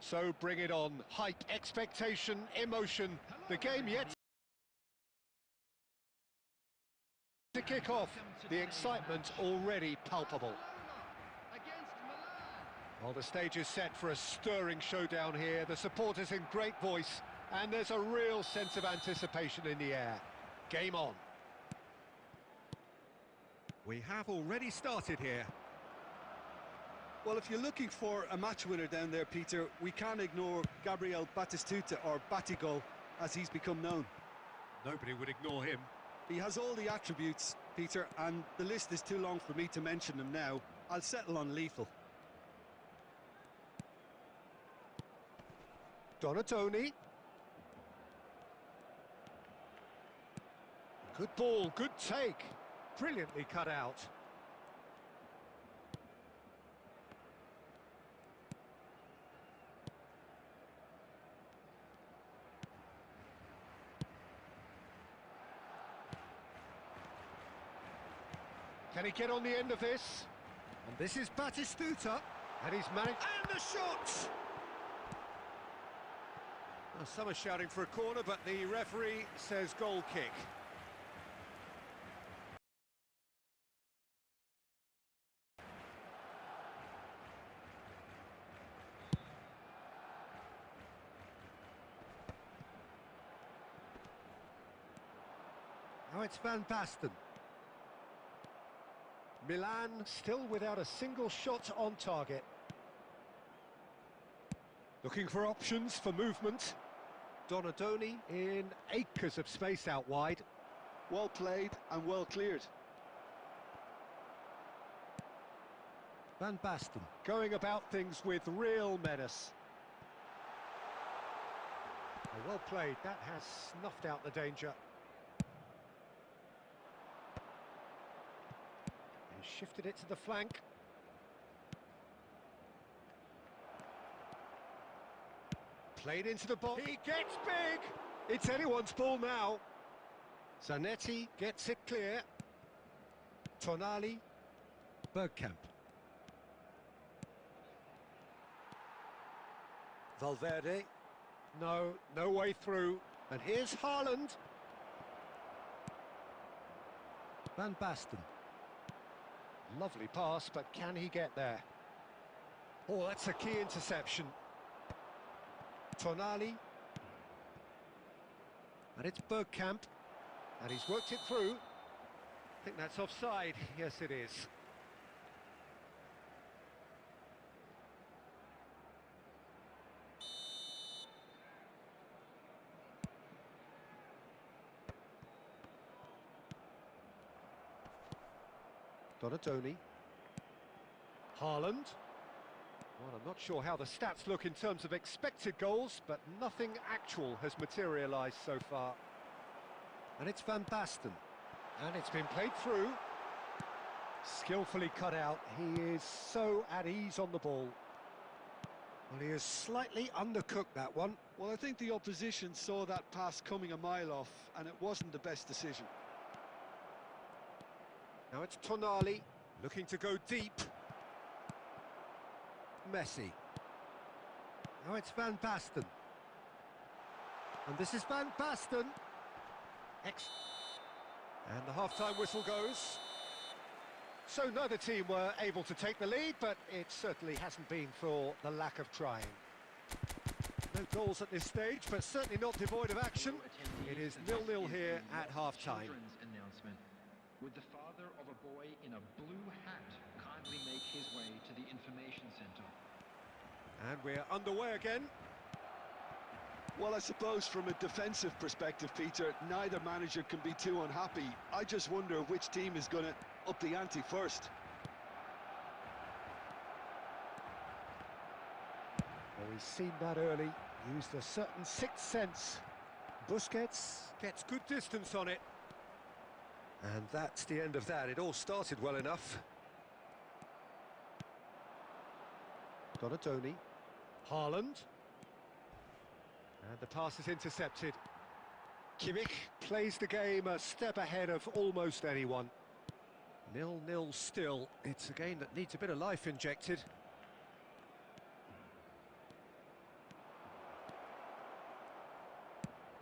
So bring it on. Hype, expectation, emotion. The game yet to kick off. The excitement already palpable. Well, the stage is set for a stirring showdown here. The supporters in great voice, and there's a real sense of anticipation in the air. Game on. We have already started here. Well, if you're looking for a match winner down there, Peter, we can't ignore Gabriel Batistuta, or Batigol, as he's become known. Nobody would ignore him. He has all the attributes, Peter, and the list is too long for me to mention them now. I'll settle on lethal. Donatoni. Good ball, good take. Brilliantly cut out. Can he get on the end of this? And this is Batistuta, and he's managed... And the shot! Well, some are shouting for a corner, but the referee says goal kick. Now it's Van Basten. Milan still without a single shot on target. Looking for options for movement. Donadoni in acres of space out wide. Well played and well cleared. Van Basten going about things with real menace. Oh, well played, that has snuffed out the danger. He shifted it to the flank. Played into the box. He gets big! It's anyone's ball now. Zanetti gets it clear. Tonali. Bergkamp. Valverde. No way through. And here's Haaland. Van Basten. Lovely pass, but can he get there? Oh, that's a key interception. Tonali. And it's Bergkamp. And he's worked it through. I think that's offside. Yes, it is. Donatoni. Haaland. Well, I'm not sure how the stats look in terms of expected goals, but nothing actual has materialised so far. And it's Van Basten. And it's been played through. Skillfully cut out. He is so at ease on the ball. Well, he has slightly undercooked that one. Well, I think the opposition saw that pass coming a mile off, and it wasn't the best decision. Now it's Tonali, looking to go deep. Messi. Now it's Van Basten. And this is Van Basten. And the half-time whistle goes. So neither team were able to take the lead, but it certainly hasn't been for the lack of trying. No goals at this stage, but certainly not devoid of action. It is 0-0 here at half-time. Would the father of a boy in a blue hat kindly make his way to the information centre? And we're underway again. Well, I suppose from a defensive perspective, Peter, neither manager can be too unhappy. I just wonder which team is going to up the ante first. Well, we've seen that early. Used a certain sixth sense. Busquets gets good distance on it. And that's the end of that. It all started well enough. Donatoni. Haaland. And the pass is intercepted. Kimmich plays the game a step ahead of almost anyone. 0-0 still. It's a game that needs a bit of life injected.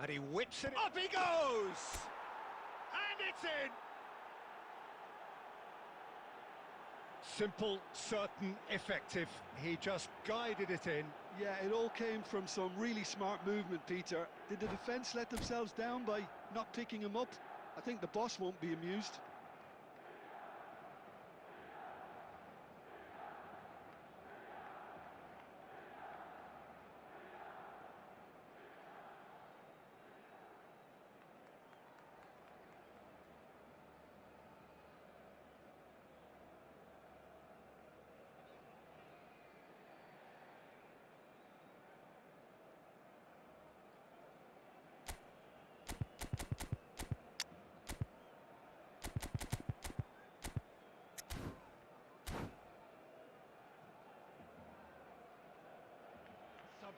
And he whips it, up he goes! And it's in! Simple, certain, effective. He just guided it in. Yeah, it all came from some really smart movement, Peter. Did the defence let themselves down by not picking him up? I think the boss won't be amused.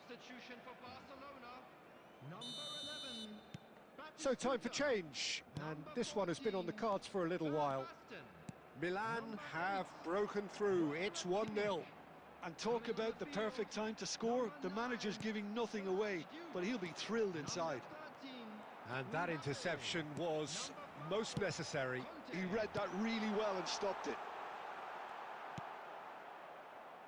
Substitution for Barcelona, number 11. So time for change, and this one has been on the cards for a little while. Milan have broken through, it's 1-0. And talk about the perfect time to score. The manager's giving nothing away, but he'll be thrilled inside. And that interception was most necessary. He read that really well and stopped it.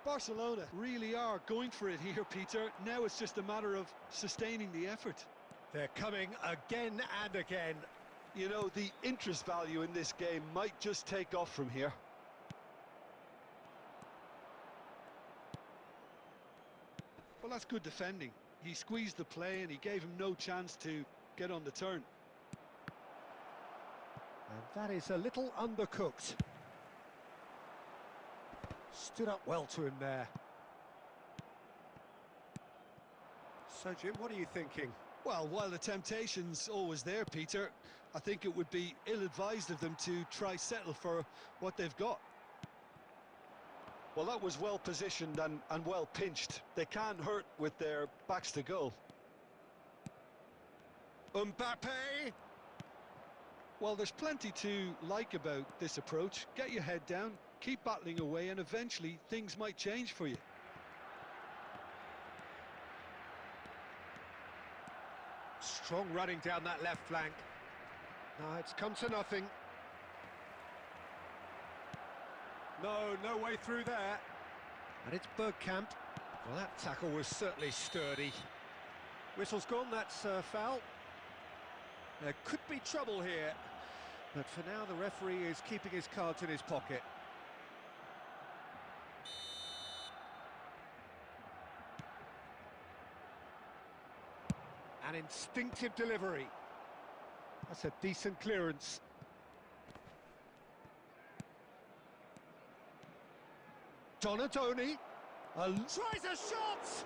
Barcelona really are going for it here, Peter. Now it's just a matter of sustaining the effort. They're coming again and again. You know, the interest value in this game might just take off from here. Well, that's good defending. He squeezed the play and he gave him no chance to get on the turn. And that is a little undercooked. Stood up well to him there. So, Jim, what are you thinking? Well, while the temptation's always there, Peter, I think it would be ill-advised of them to try settle for what they've got. Well, that was well positioned and well pinched. They can't hurt with their backs to goal. Mbappe! Well, there's plenty to like about this approach. Get your head down, keep battling away, and eventually things might change for you. Strong running down that left flank. No, it's come to nothing. No way through there. And it's Bergkamp. Well, that tackle was certainly sturdy. Whistle's gone, that's foul. There could be trouble here. But for now, the referee is keeping his cards in his pocket. An instinctive delivery. That's a decent clearance. Donadoni tries a shot!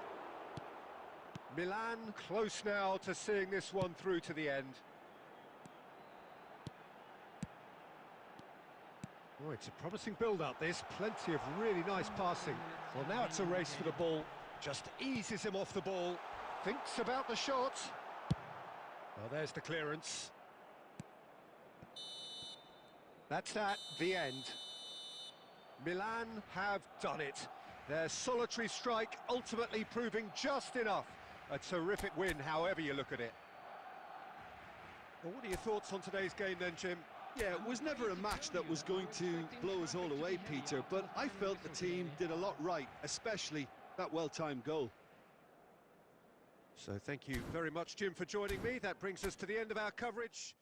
Milan close now to seeing this one through to the end. Oh, it's a promising build-up, this. Plenty of really nice passing. Well, now it's a race for the ball. Just eases him off the ball. Thinks about the shot. Well, there's the clearance. That's that, the end. Milan have done it. Their solitary strike ultimately proving just enough. A terrific win, however you look at it. Well, what are your thoughts on today's game then, Jim? Yeah, it was never a match that was going to blow us all away, Peter, but I felt the team did a lot right, especially that well-timed goal. So thank you very much, Jim, for joining me. That brings us to the end of our coverage.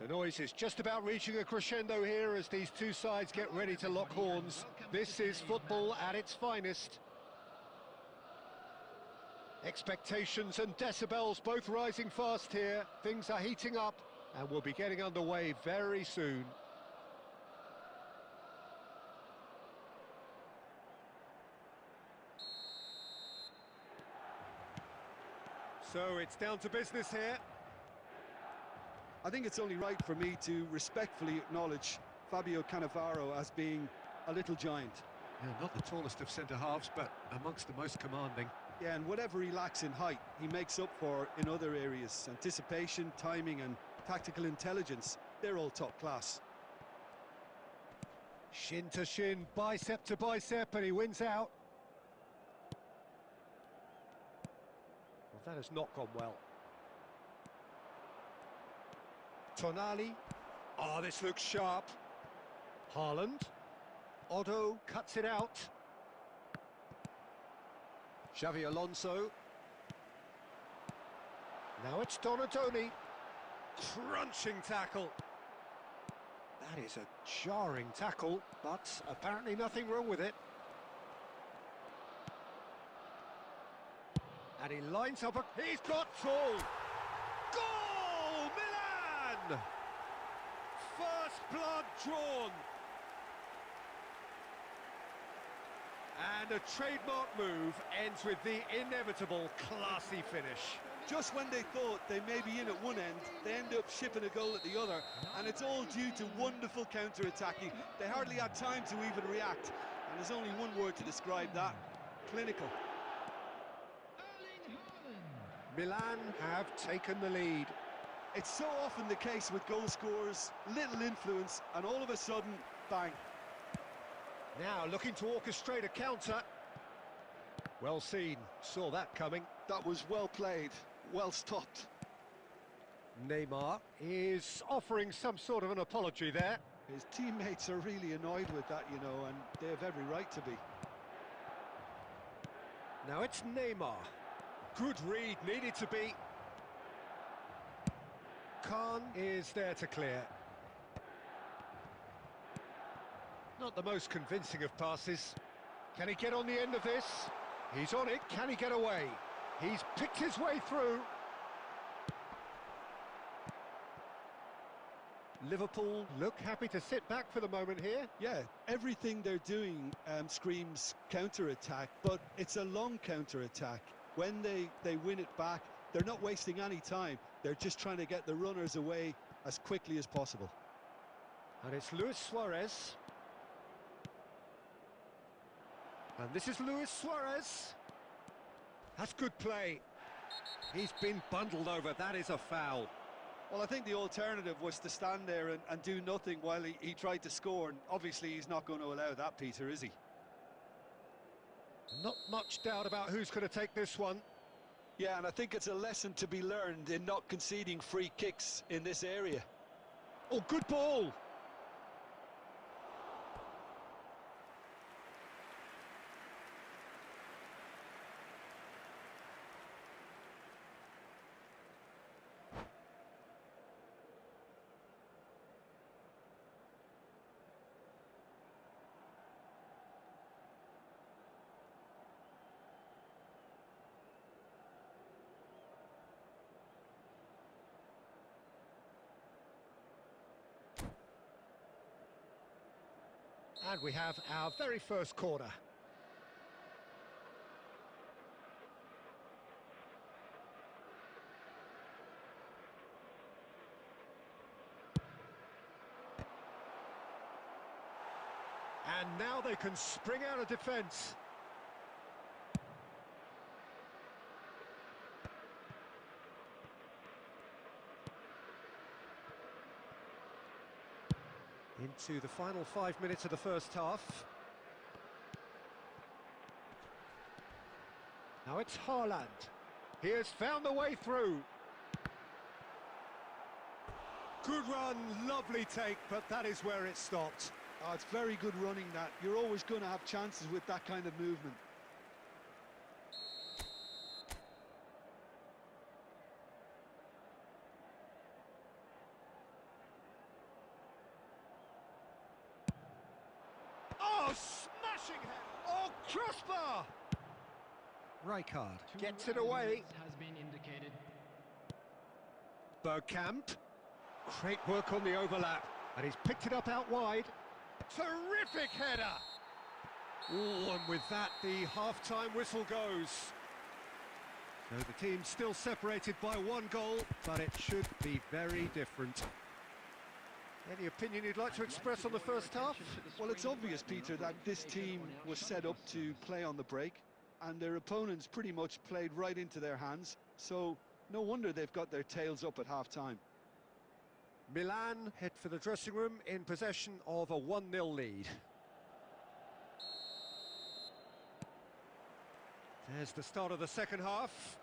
The noise is just about reaching a crescendo here as these two sides get ready to lock horns. This is football at its finest. Expectations and decibels both rising fast here. Things are heating up and we'll be getting underway very soon. So it's down to business here. I think it's only right for me to respectfully acknowledge Fabio Cannavaro as being a little giant. Yeah, not the tallest of centre-halves, but amongst the most commanding. Yeah, and whatever he lacks in height, he makes up for in other areas. Anticipation, timing and tactical intelligence, they're all top class. Shin to shin, bicep to bicep, and he wins out. Well, that has not gone well. Tonali. Oh, this looks sharp. Haaland. Otto cuts it out. Xavi Alonso. Now it's Donatoni. Crunching tackle. That is a jarring tackle, but apparently nothing wrong with it. And he lines up a... He's got full! Goal! Milan! First blood drawn. And a trademark move ends with the inevitable classy finish. Just when they thought they may be in at one end, they end up shipping a goal at the other, and it's all due to wonderful counter-attacking. They hardly had time to even react, and there's only one word to describe that: clinical. Milan have taken the lead. It's so often the case with goal scorers, little influence, and all of a sudden, bang. Now looking to orchestrate a counter. Well seen, saw that coming. That was well played, well stopped. Neymar is offering some sort of an apology there. His teammates are really annoyed with that, you know, and they have every right to be. Now it's Neymar. Good read, needed to be. Khan is there to clear. Not the most convincing of passes. Can he get on the end of this? He's on it, can he get away? He's picked his way through. Liverpool look happy to sit back for the moment here. Yeah, everything they're doing screams counter-attack, but it's a long counter-attack. When they win it back, they're not wasting any time. They're just trying to get the runners away as quickly as possible. And it's Luis Suarez. And this is Luis Suarez. That's good play. He's been bundled over, that is a foul. Well, I think the alternative was to stand there and do nothing while he tried to score, and obviously he's not going to allow that, Peter, is he? Not much doubt about who's going to take this one. Yeah, and I think it's a lesson to be learned in not conceding free kicks in this area. Oh, good ball! And we have our very first corner. And now they can spring out of defence. Into the final 5 minutes of the first half. Now it's Haaland. He has found the way through. Good run, lovely take, but that is where it stopped. Oh, it's very good running, that. You're always going to have chances with that kind of movement. Oh, smashing head! Oh, crossbar! Rijkaard gets it away. Has been indicated. Bergkamp. Great work on the overlap. And he's picked it up out wide. Terrific header! Oh, and with that, the half-time whistle goes. So the team's still separated by 1 goal, but it should be very different. Any opinion you'd like to express on the first half? Well, it's obvious, Peter, that this team was set up to play on the break, and their opponents pretty much played right into their hands, so no wonder they've got their tails up at half-time. Milan head for the dressing room in possession of a 1-0 lead. There's the start of the second half.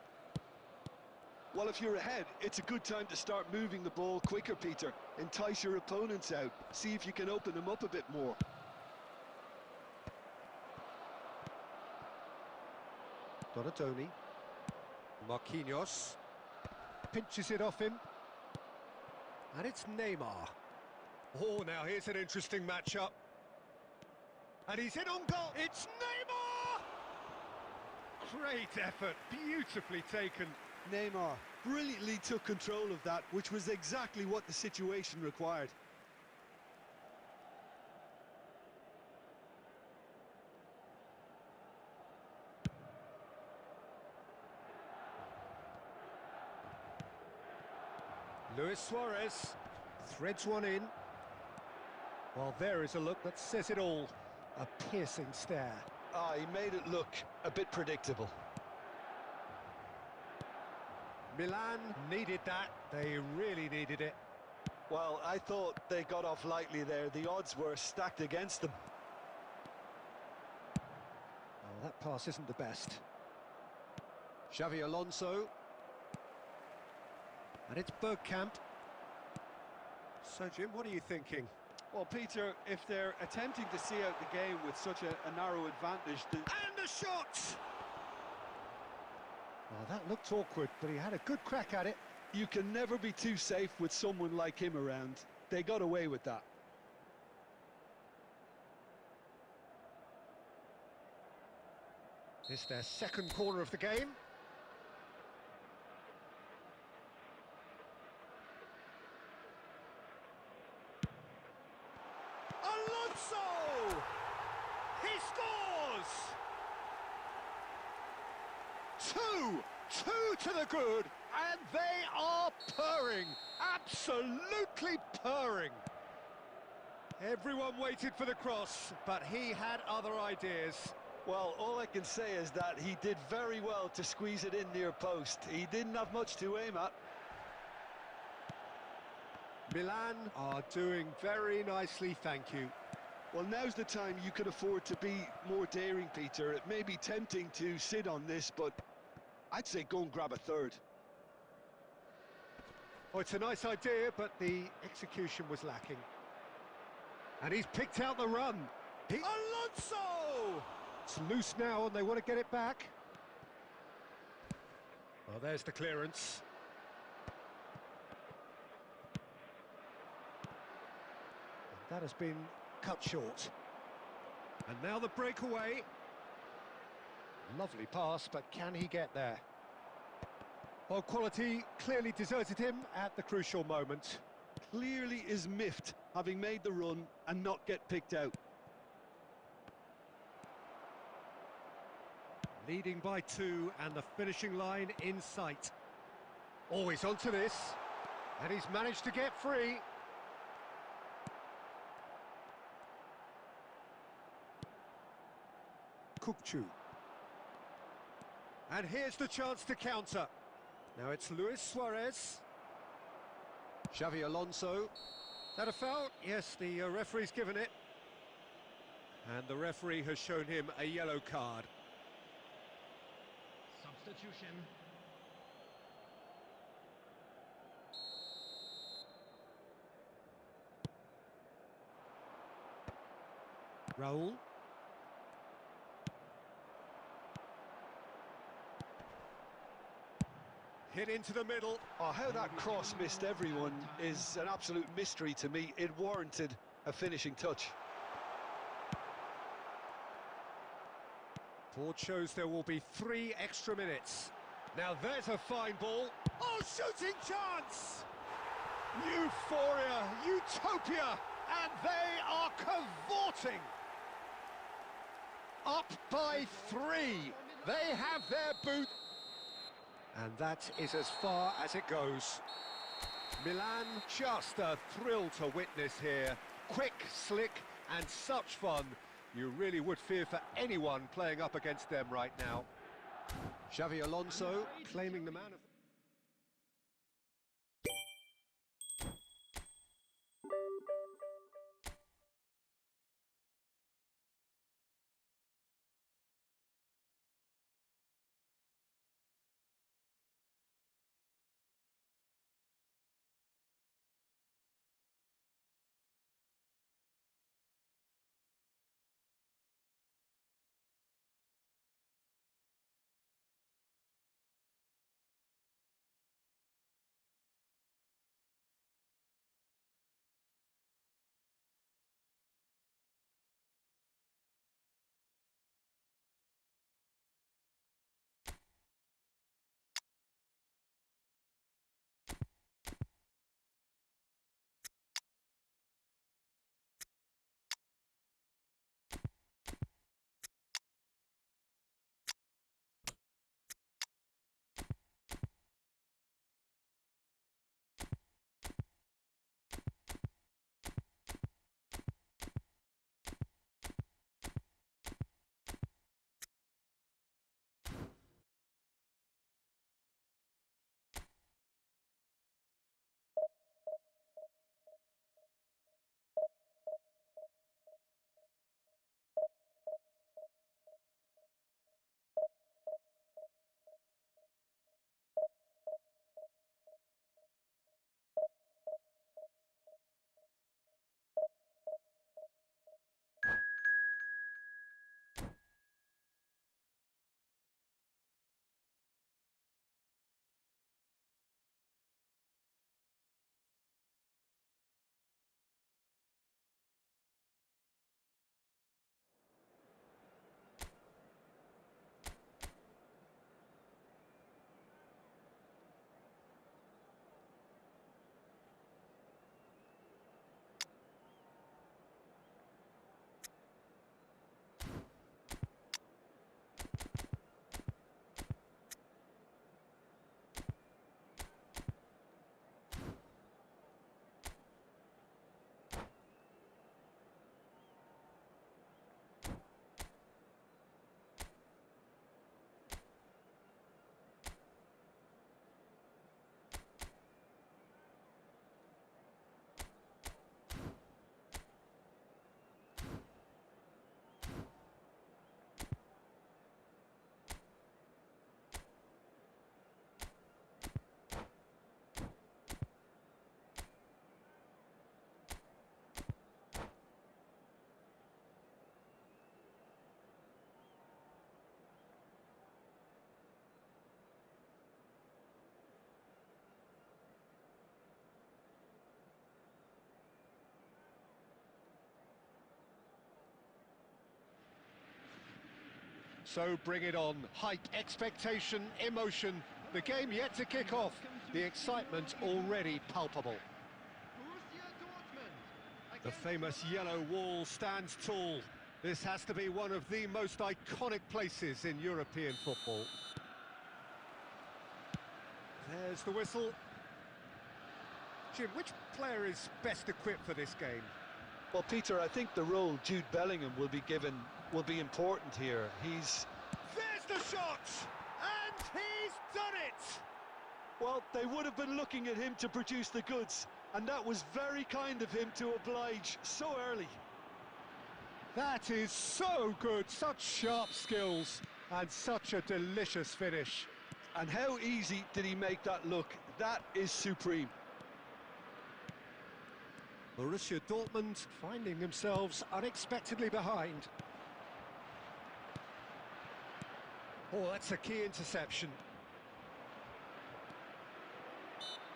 Well, if you're ahead, it's a good time to start moving the ball quicker, Peter. Entice your opponents out. See if you can open them up a bit more. Donatoni. Marquinhos. Pinches it off him. And it's Neymar. Oh, now here's an interesting matchup. And he's in on goal. It's Neymar! Great effort, beautifully taken. Neymar brilliantly took control of that, which was exactly what the situation required. Luis Suarez threads one in. Well, there is a look that says it all. A piercing stare. Ah, he made it look a bit predictable. Milan needed that. They really needed it. Well, I thought they got off lightly there. The odds were stacked against them. Oh, that pass isn't the best. Xavi Alonso. And it's Bergkamp. So, Jim, what are you thinking? Well, Peter, if they're attempting to see out the game with such a narrow advantage... And the shot! Well, that looked awkward, but he had a good crack at it. You can never be too safe with someone like him around. They got away with that. It's their second corner of the game. Alonso! He scores! Two to the good, and they are purring, absolutely purring. Everyone waited for the cross, but he had other ideas. Well, all I can say is that he did very well to squeeze it in near post. He didn't have much to aim at. Milan are doing very nicely, thank you. Well, now's the time you can afford to be more daring, Peter. It may be tempting to sit on this, but I'd say go and grab a third. Oh, it's a nice idea, but the execution was lacking. And he's picked out the run. Alonso! It's loose now, and they want to get it back. Well, there's the clearance. And that has been cut short. And now the breakaway. Lovely pass, but can he get there? Well, quality clearly deserted him at the crucial moment. Clearly is miffed, having made the run and not get picked out. Leading by 2 and the finishing line in sight. Always onto this. And he's managed to get free. Kukçu. And here's the chance to counter. Now it's Luis Suarez. Xavi Alonso. Is that a foul? Yes, the referee's given it. And the referee has shown him a yellow card. Substitution. Raul. Hit into the middle. Oh, how that cross missed everyone is an absolute mystery to me. It warranted a finishing touch. Board shows there will be 3 extra minutes. Now there's a fine ball. Oh, shooting chance! Euphoria, utopia, and they are cavorting. Up by 3. They have their boot. And that is as far as it goes. Milan, just a thrill to witness here. Quick, slick, and such fun. You really would fear for anyone playing up against them right now. Xavi Alonso claiming the man of... So bring it on. Hype, expectation, emotion. The game yet to kick off. The excitement already palpable. The famous yellow wall stands tall. This has to be one of the most iconic places in European football. There's the whistle. Jim, which player is best equipped for this game? Well, Peter, I think the role Jude Bellingham will be given will be important here. There's the shot! And he's done it! Well, they would have been looking at him to produce the goods, and that was very kind of him to oblige so early. That is so good, such sharp skills, and such a delicious finish. And how easy did he make that look? That is supreme. Borussia Dortmund finding themselves unexpectedly behind. Oh, that's a key interception.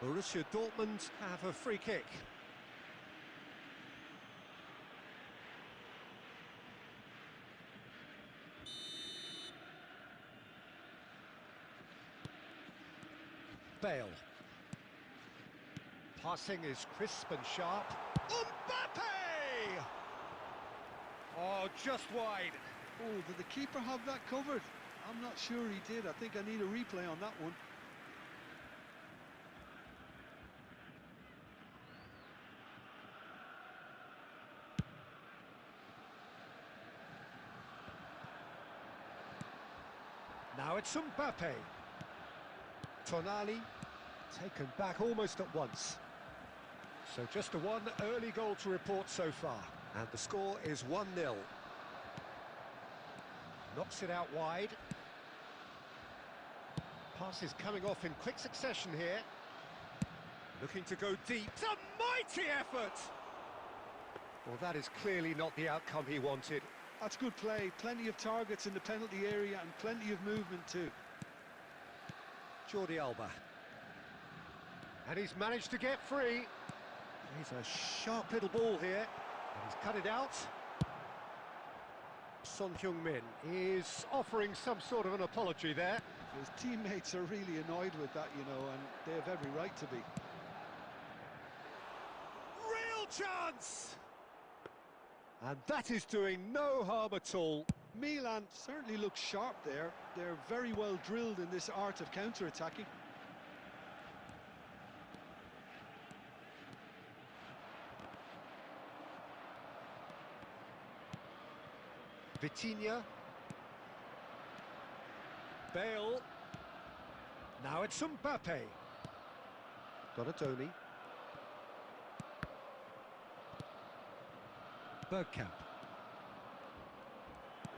Borussia Dortmund have a free kick. Bale. Passing is crisp and sharp. Mbappe! Oh, just wide. Oh, did the keeper have that covered? I'm not sure he did. I think I need a replay on that one. Now it's Mbappe. Tonali, taken back almost at once. So just a one early goal to report so far. And the score is 1-0. Knocks it out wide. Pass is coming off in quick succession here. Looking to go deep. It's a mighty effort! Well, that is clearly not the outcome he wanted. That's good play. Plenty of targets in the penalty area and plenty of movement too. Jordi Alba. And he's managed to get free. He's a sharp little ball here. And he's cut it out. Son Heung-min is offering some sort of an apology there. His teammates are really annoyed with that, you know, and they have every right to be. Real chance! And that is doing no harm at all. Milan certainly looks sharp there. They're very well drilled in this art of counter-attacking. Vitinha. Bale. Now it's Mbappe. Donatoni. Bergkamp.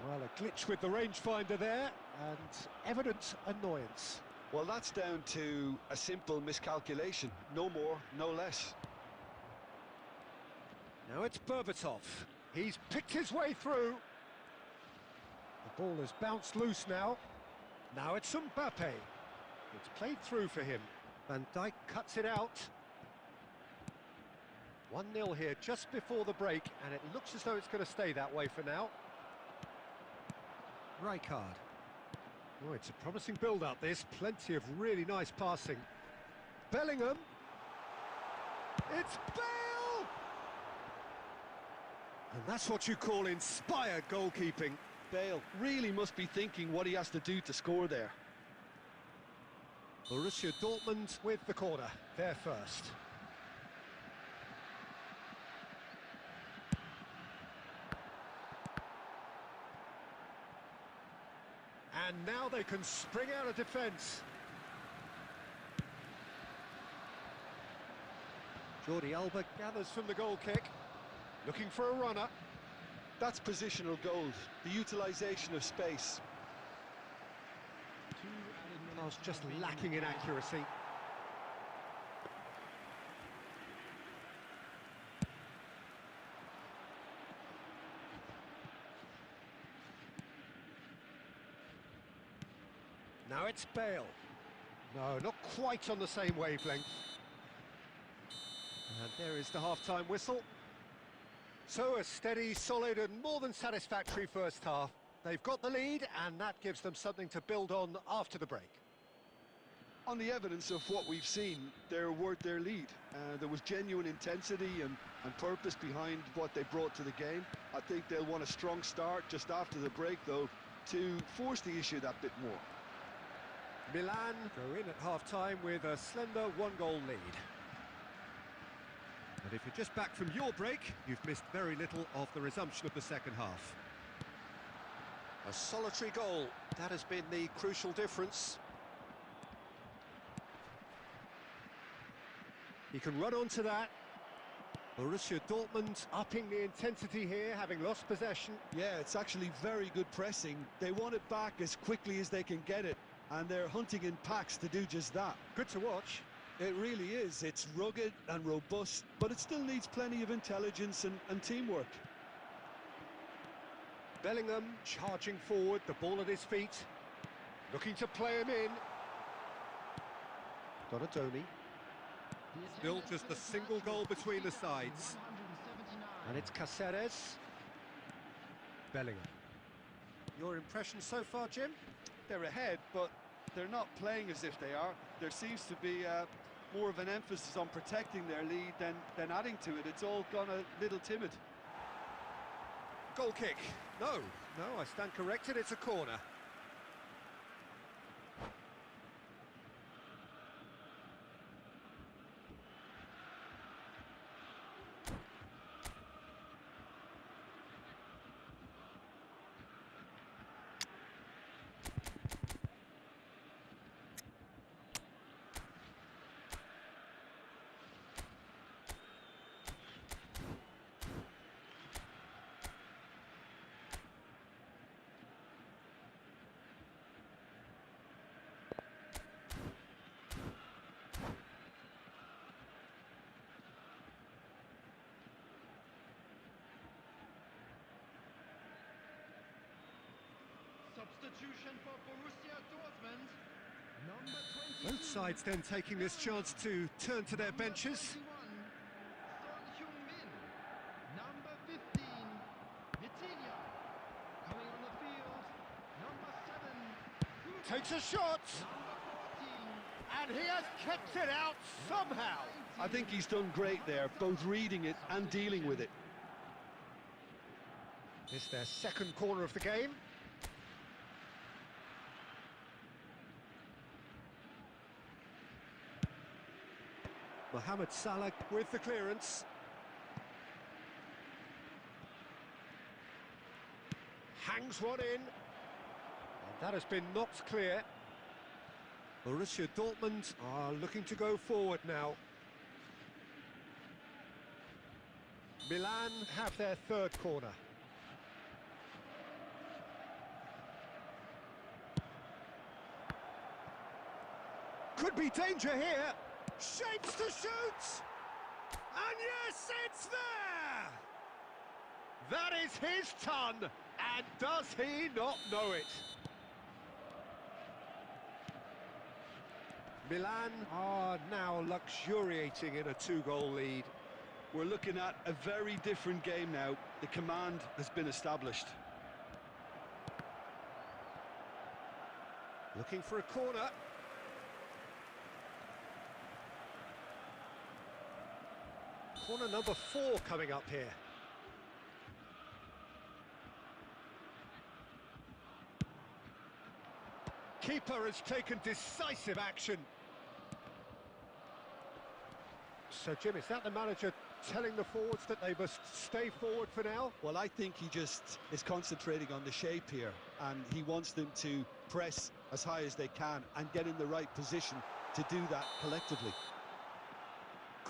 Well, a glitch with the rangefinder there, and evident annoyance. Well, that's down to a simple miscalculation. No more, no less. Now it's Berbatov. He's picked his way through. The ball has bounced loose now. Now it's Mbappe. It's played through for him. Van Dijk cuts it out. 1-0 here just before the break, and it looks as though it's going to stay that way for now. Rijkaard. Oh, it's a promising build-up, this. Plenty of really nice passing. Bellingham. It's Bale! And that's what you call inspired goalkeeping. Bale really must be thinking what he has to do to score there. Borussia Dortmund with the corner. They're first. And now they can spring out of defence. Jordi Alba gathers from the goal kick, looking for a runner. That's positional gold, the utilisation of space. I was just lacking in accuracy. Now it's Bale. No, not quite on the same wavelength. And there is the half-time whistle. So a steady, solid and more than satisfactory first half. They've got the lead and that gives them something to build on after the break. On the evidence of what we've seen, they're worth their lead. There was genuine intensity and purpose behind what they brought to the game. I think they'll want a strong start just after the break, though, to force the issue that bit more. Milan go in at half-time with a slender one-goal lead. And if you're just back from your break, you've missed very little of the resumption of the second half. A solitary goal, that has been the crucial difference. He can run onto that. Borussia Dortmund upping the intensity here, having lost possession. Yeah, it's actually very good pressing. They want it back as quickly as they can get it, and they're hunting in packs to do just that. Good to watch. It really is. It's rugged and robust, but it still needs plenty of intelligence and teamwork. Bellingham charging forward, the ball at his feet. Looking to play him in. Donatoni. Still just a single goal between the sides. And it's Cáceres. Bellingham. Your impression so far, Jim? They're ahead, but they're not playing as if they are. There seems to be more of an emphasis on protecting their lead than adding to it. It's all gone a little timid. Goal kick. No, I stand corrected, it's a corner. Substitution for Borussia Dortmund. Number 22. Both sides then taking this chance to turn to their benches. Son Heung-min. Number 15. Vitinha. Coming on the field. Number 7. Takes a shot, Number 14. and he has kept it out somehow. I think he's done great there, both reading it and dealing with it. It's their second corner of the game. Mohamed Salah with the clearance. Hangs one in. And that has been knocked clear. Borussia Dortmund are looking to go forward now. Milan have their third corner. Could be danger here. Shapes to shoot! And yes, it's there! That is his ton, and does he not know it? Milan are now luxuriating in a two-goal lead. We're looking at a very different game now. The command has been established. Looking for a corner. Corner number 4 coming up here. Keeper has taken decisive action. So, Jim, is that the manager telling the forwards that they must stay forward for now? Well, I think he just is concentrating on the shape here, and he wants them to press as high as they can and get in the right position to do that collectively.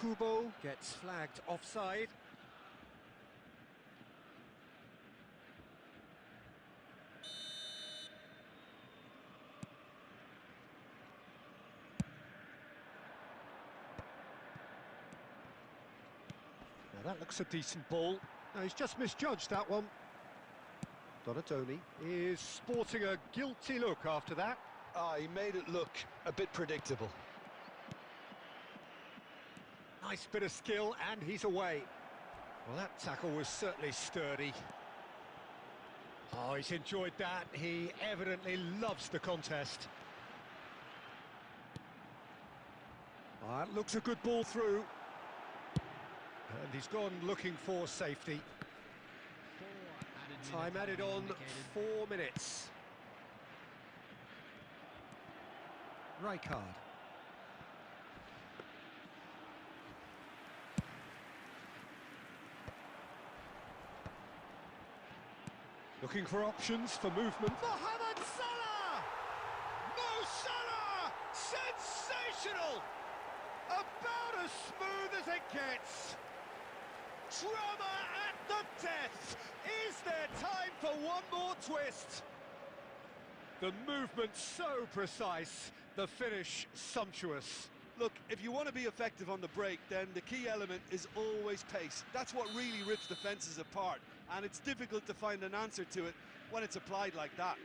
Kubo gets flagged offside. Now that looks a decent ball. No, he's just misjudged that one. Donatoni is sporting a guilty look after that. He made it look a bit predictable. Nice bit of skill, and he's away. Well, that tackle was certainly sturdy. Oh, he's enjoyed that. He evidently loves the contest. Oh, that looks a good ball through. And he's gone looking for safety. Time added on, 4 minutes. Rijkaard. Looking for options for movement. Mohamed Salah! Mo Salah! Sensational! About as smooth as it gets. Drama at the death. Is there time for one more twist? The movement so precise, the finish sumptuous. Look, if you want to be effective on the break, then the key element is always pace. That's what really rips defences apart, and it's difficult to find an answer to it when it's applied like that.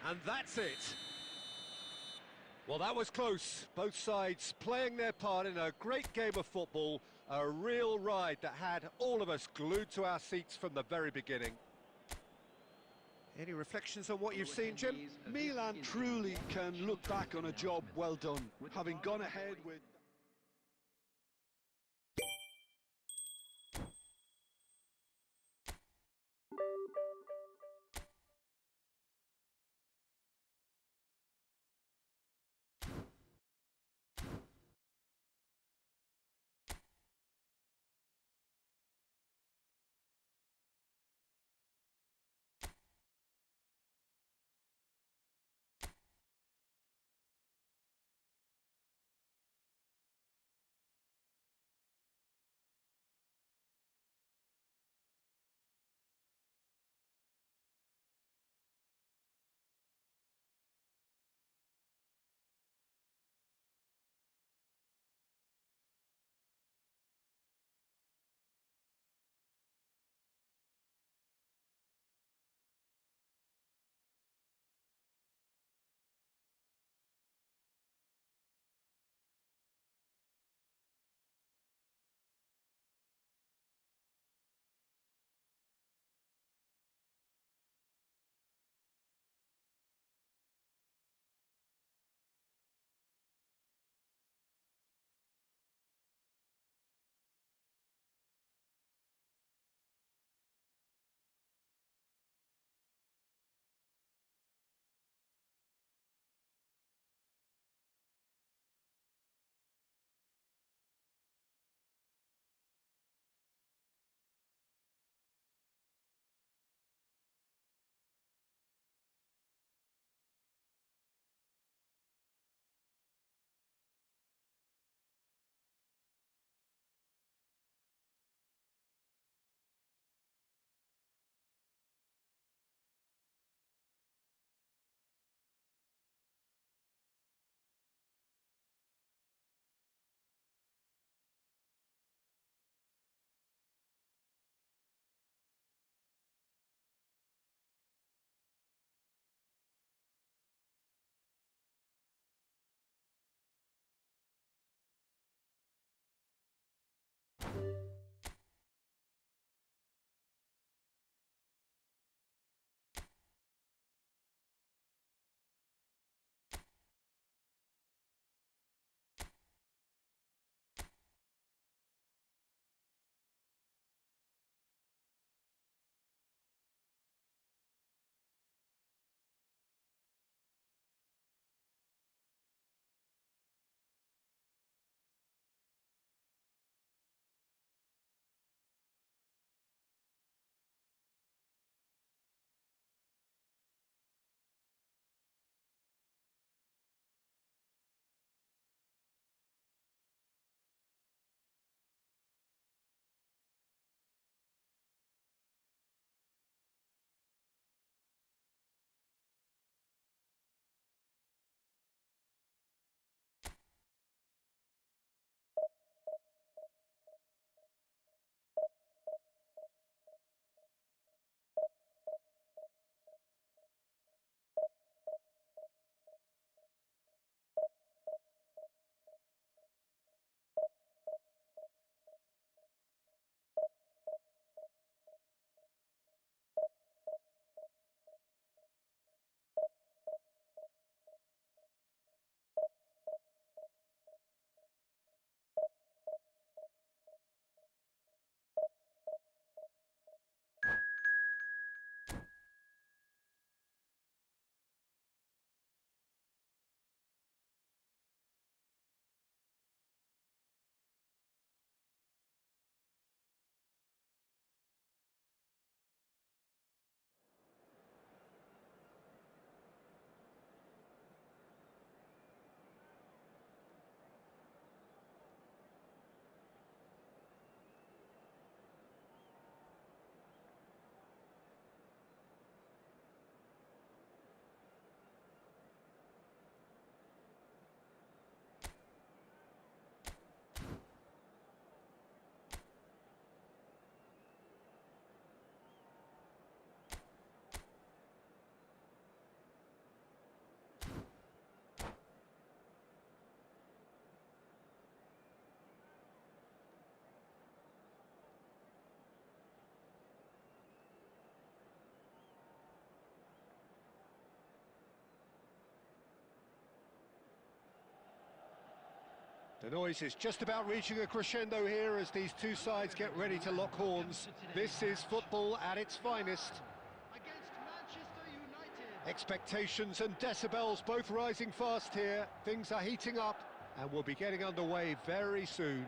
And that's it. Well, that was close. Both sides playing their part in a great game of football, a real ride that had all of us glued to our seats from the very beginning. Any reflections on what you've seen, Jim? Milan truly can look back on a job well done, having gone ahead with... The noise is just about reaching a crescendo here as these two sides get ready to lock horns. This is football at its finest. Against Manchester United. Expectations and decibels both rising fast here. Things are heating up and we'll be getting underway very soon.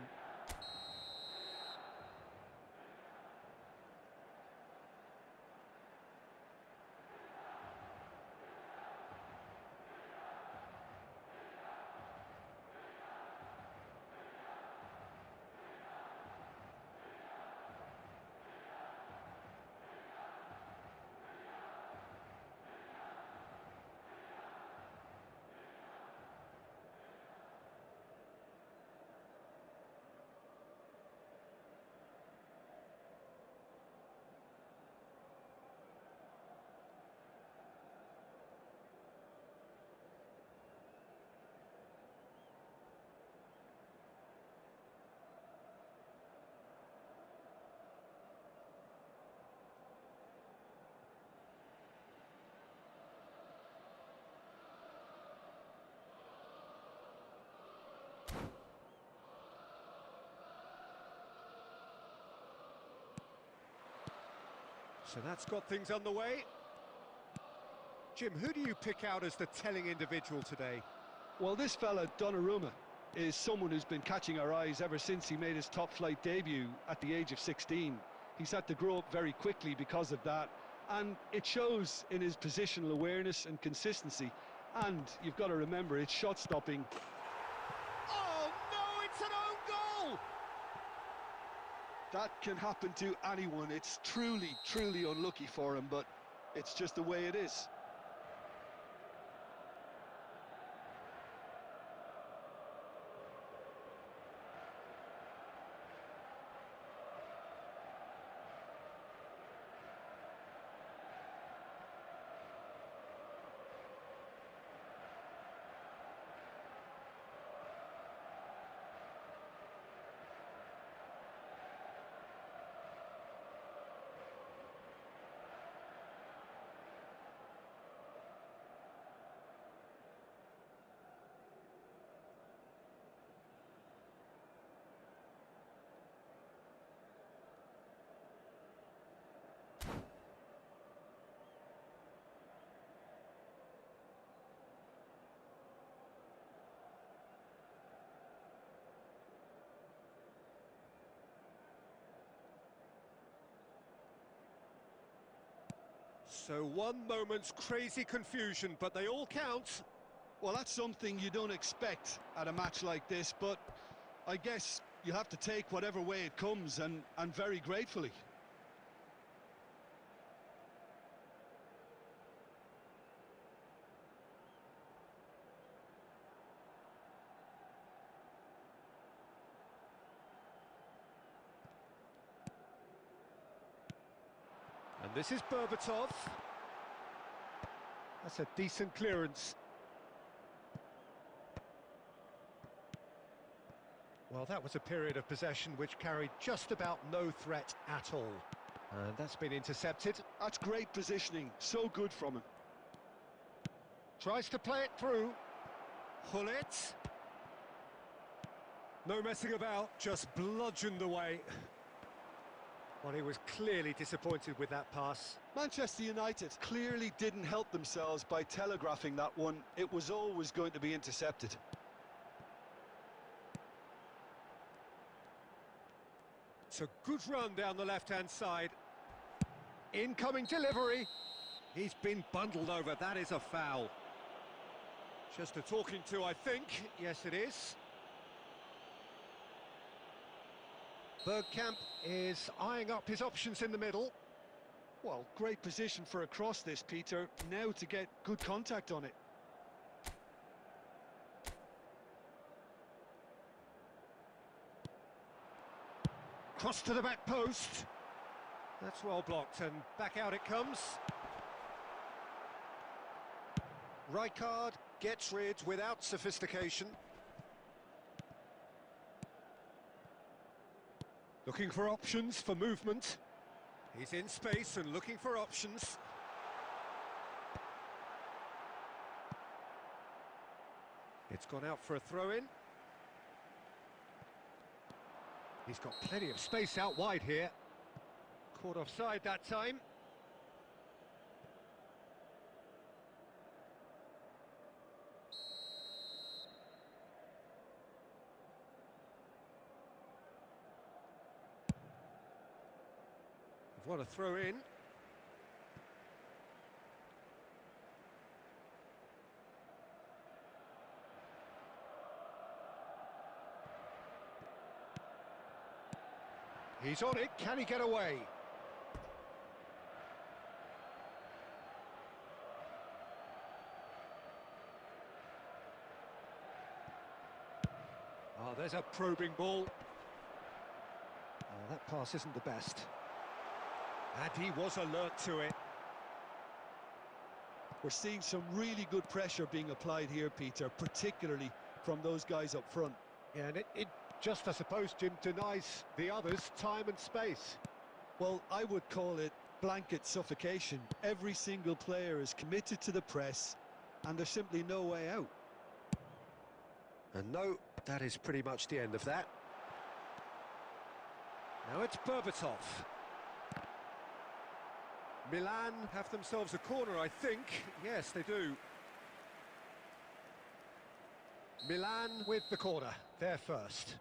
So that's got things underway. Jim, who do you pick out as the telling individual today? Well, this fella, Donnarumma, is someone who's been catching our eyes ever since he made his top-flight debut at the age of 16. He's had to grow up very quickly because of that, and it shows in his positional awareness and consistency. And you've got to remember, it's shot-stopping. Oh, no, it's an own goal! That can happen to anyone. It's truly, truly unlucky for him, but it's just the way it is. So one moment's crazy confusion, but they all count. Well, that's something you don't expect at a match like this, but I guess you have to take whatever way it comes, and very gratefully. And this is Berbatov. That's a decent clearance. Well, that was a period of possession which carried just about no threat at all. And that's been intercepted. That's great positioning, so good from him. Tries to play it through. Hullet. No messing about, just bludgeoned away. Well, he was clearly disappointed with that pass. Manchester United clearly didn't help themselves by telegraphing that one. It was always going to be intercepted. It's a good run down the left-hand side. Incoming delivery. He's been bundled over. That is a foul. Just a talking to, I think. Yes, it is. Bergkamp is eyeing up his options in the middle. Well, great position for a cross this, Peter. Now to get good contact on it. Cross to the back post. That's well blocked, and back out it comes. Rijkaard gets rid without sophistication. Looking for options for movement. He's in space and looking for options. It's gone out for a throw-in. He's got plenty of space out wide here. Caught offside that time. What a throw in. He's on it, can he get away? Oh, there's a probing ball. Oh, that pass isn't the best. And he was alert to it. We're seeing some really good pressure being applied here, Peter, particularly from those guys up front. Yeah, and it just, I suppose, Jim, denies the others time and space. Well, I would call it blanket suffocation. Every single player is committed to the press, and there's simply no way out. And no, that is pretty much the end of that. Now it's Berbatov. Milan have themselves a corner, I think. Yes, they do. Milan with the corner. They're first.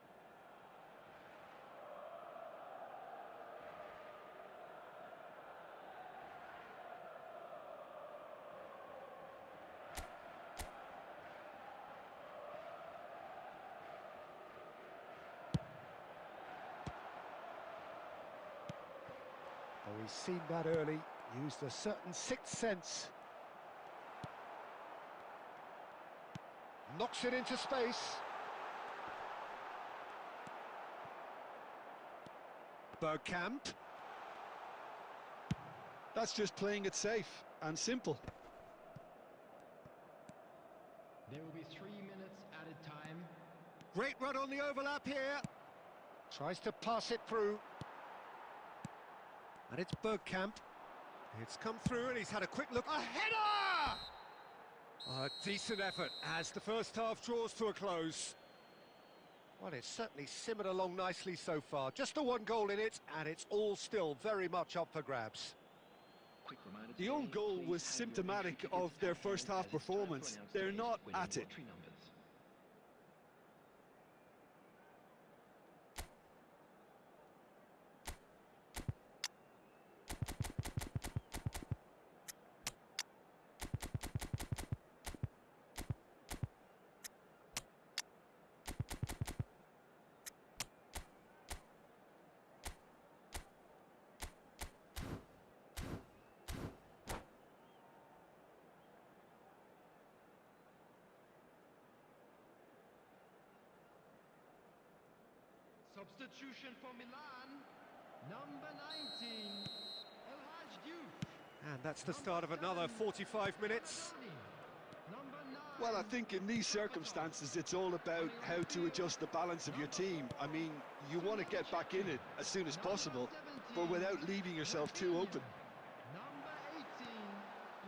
Oh, he's seen that early. Used a certain sixth sense. Knocks it into space. Bergkamp. That's just playing it safe and simple. There will be 3 minutes added time. Great run on the overlap here. Tries to pass it through. And it's Bergkamp. It's come through and he's had a quick look. A header! A decent effort as the first half draws to a close. Well, it's certainly simmered along nicely so far. Just the one goal in it, and it's all still very much up for grabs. Quick reminder The own goal was symptomatic of their first half performance. They're not at it. Substitution for Milan, number 19, El Hadj Diouf. And that's the start of another 45 minutes. Number 9. Well, I think in these circumstances, it's all about how to adjust the balance of your team. I mean, you want to get back in it as soon as possible, but without leaving yourself too open. Number 18,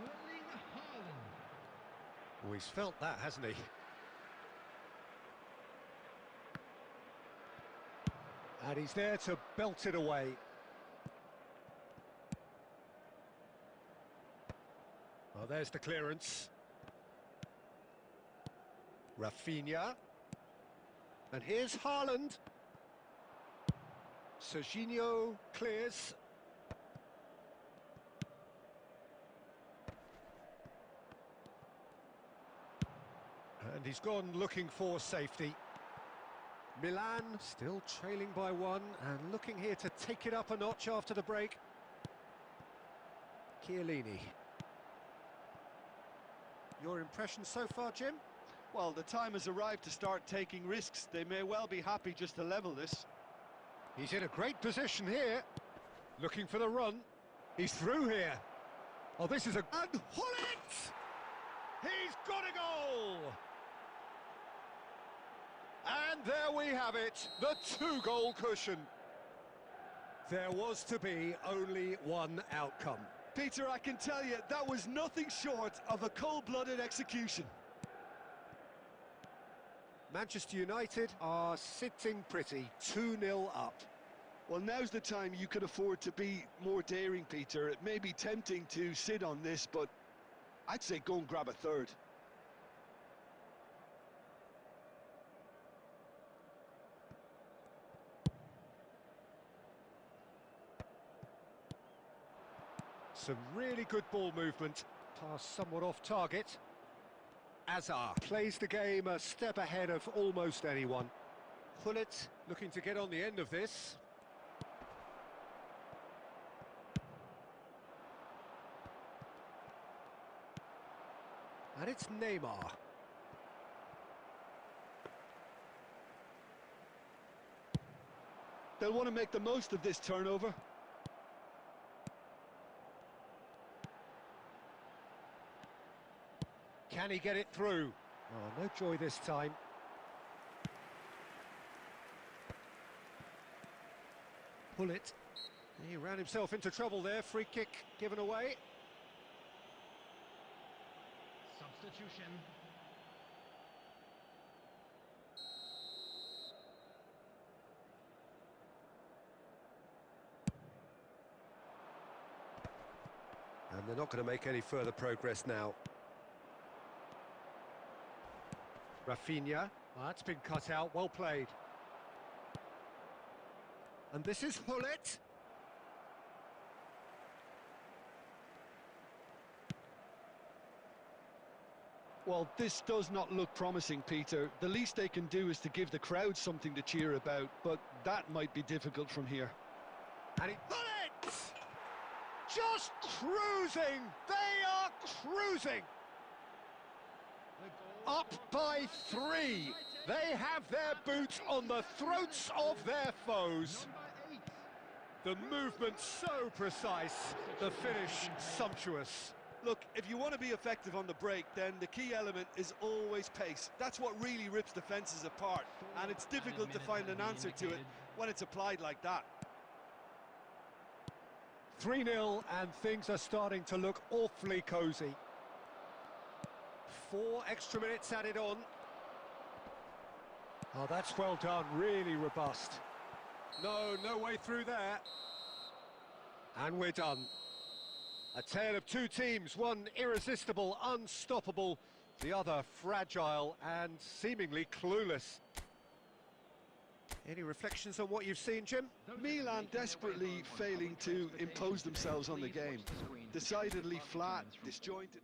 Erling Haaland. Oh, he's felt that, hasn't he? And he's there to belt it away. Well, there's the clearance. Raphinha. And here's Haaland. Serginho clears. And he's gone looking for safety. Milan still trailing by one and looking here to take it up a notch after the break. Chiellini. Your impression so far, Jim? Well, the time has arrived to start taking risks. They may well be happy just to level this. He's in a great position here. Looking for the run. He's through here. Oh, this is a... And Hullet! He's got a goal! And there we have it, the two-goal cushion. There was to be only one outcome. Peter, I can tell you, that was nothing short of a cold-blooded execution. Manchester United are sitting pretty, 2-0 up. Well, now's the time you can afford to be more daring, Peter. It may be tempting to sit on this, but I'd say go and grab a third. Some really good ball movement. Pass somewhat off target. Azar plays the game a step ahead of almost anyone. Gullit looking to get on the end of this. And it's Neymar. They'll want to make the most of this turnover. Can he get it through? Oh, no joy this time. Gullit. He ran himself into trouble there. Free kick given away. Substitution. And they're not going to make any further progress now. Raphinha. Well, that's been cut out. Well played. And this is Gullit. Well, this does not look promising, Peter. The least they can do is to give the crowd something to cheer about, but that might be difficult from here. And he... Gullit! Just cruising! They are cruising! Up by 3. They have their boot on the throats of their foes. The movement so precise, the finish sumptuous. Look, if you want to be effective on the break, then the key element is always pace. That's what really rips defences apart, and it's difficult to find an answer to it when it's applied like that. 3-0, and things are starting to look awfully cosy. 4 extra minutes added on. Oh, that's well done, really robust. No way through there. And we're done. A tale of two teams, one irresistible, unstoppable, the other fragile and seemingly clueless. Any reflections on what you've seen, Jim? Milan desperately failing to impose themselves on the game. Decidedly flat, disjointed.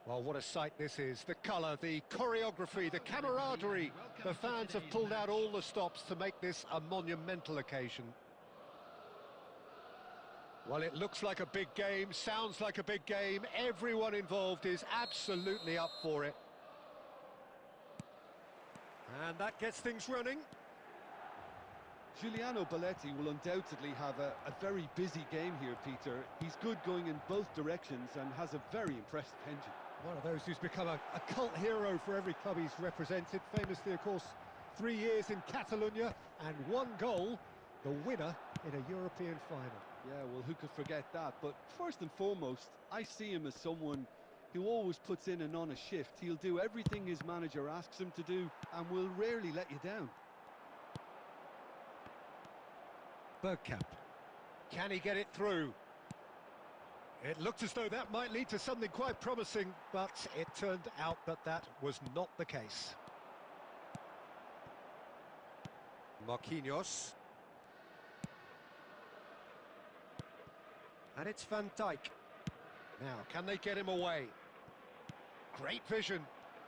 Well, what a sight this is. The colour, the choreography, the camaraderie. The fans have pulled out all the stops to make this a monumental occasion. Well, it looks like a big game, sounds like a big game. Everyone involved is absolutely up for it. And that gets things running. Giuliano Belletti will undoubtedly have a very busy game here, Peter. He's good going in both directions and has a very impressive engine. One of those who's become a cult hero for every club he's represented. Famously, of course, 3 years in Catalonia and 1 goal, the winner in a European final. Yeah, well, who could forget that? But first and foremost, I see him as someone who always puts in and on a shift. He'll do everything his manager asks him to do and will rarely let you down. Bergkamp. Can he get it through? It looked as though that might lead to something quite promising, but it turned out that that was not the case. Marquinhos. And it's Van Dijk. Now, can they get him away? Great vision.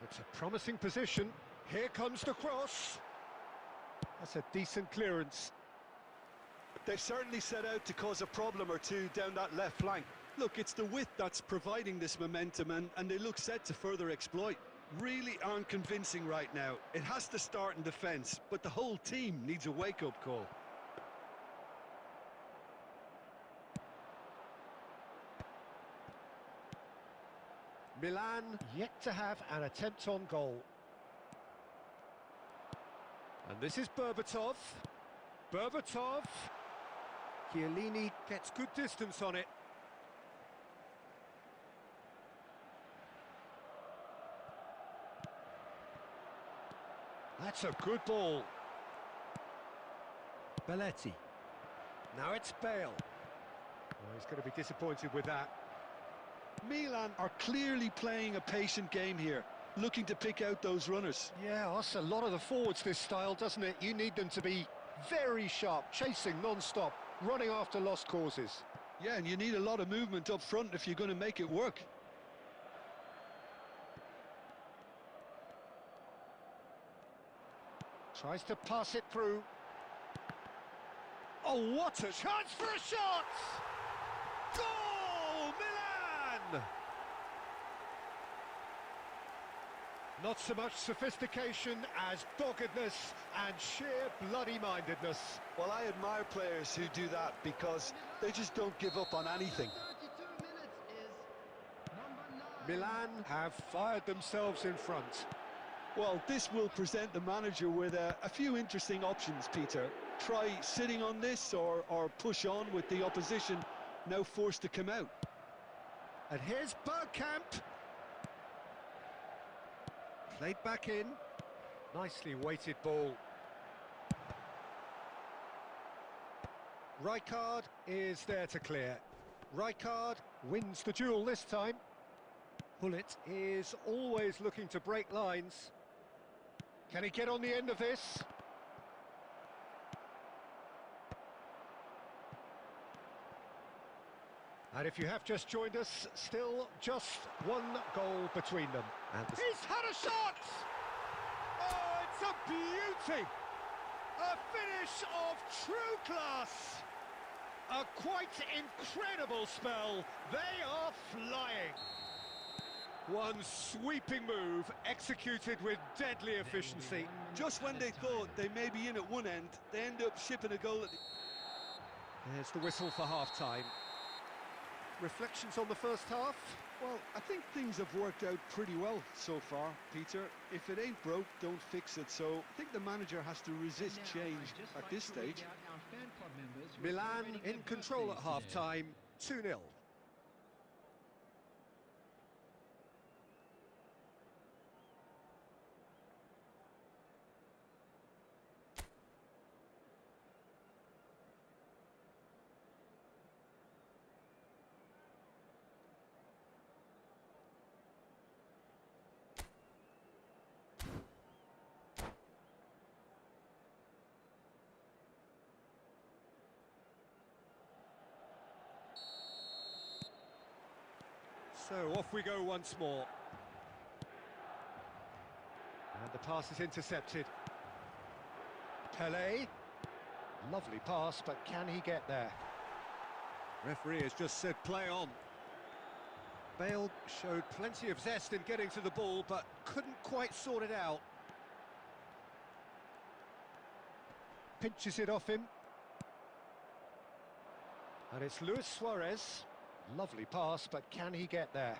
It's a promising position. Here comes the cross. That's a decent clearance. They've certainly set out to cause a problem or two down that left flank. Look, it's the width that's providing this momentum, and they look set to further exploit. Really aren't convincing right now. It has to start in defence, but the whole team needs a wake-up call. Milan yet to have an attempt on goal. And this is Berbatov. Berbatov. Chiellini gets good distance on it. That's a good ball. Belletti. Now it's Bale. Oh, he's going to be disappointed with that. Milan are clearly playing a patient game here, looking to pick out those runners. Yeah, that's a lot of the forwards, this style, doesn't it? You need them to be very sharp, chasing non-stop, running after lost causes. Yeah, and you need a lot of movement up front if you're going to make it work. Tries to pass it through. Oh, what a chance for a shot! Goal, Milan! Not so much sophistication as doggedness and sheer bloody-mindedness. Well, I admire players who do that because they just don't give up on anything. 32 minutes is number 9. Milan have fired themselves in front. Well, this will present the manager with a few interesting options, Peter. Try sitting on this or push on with the opposition now forced to come out. And here's Bergkamp. Played back in. Nicely weighted ball. Rijkaard is there to clear. Rijkaard wins the duel this time. Gullit is always looking to break lines. Can he get on the end of this? And if you have just joined us, still just 1 goal between them. And he's had a shot! Oh, it's a beauty! A finish of true class! A quite incredible spell. They are flying. One sweeping move, executed with deadly efficiency. Just when they thought they may be in at one end, they end up shipping a goal at the... There's the whistle for half-time. Reflections on the first half? Well, I think things have worked out pretty well so far, Peter. If it ain't broke, don't fix it. So I think the manager has to resist change at this stage. Milan in control at half-time, 2-0. So off we go once more. And the pass is intercepted. Pelé. Lovely pass, but can he get there? Referee has just said play on. Bale showed plenty of zest in getting to the ball, but couldn't quite sort it out. Pinches it off him. And it's Luis Suarez. Lovely pass, but can he get there?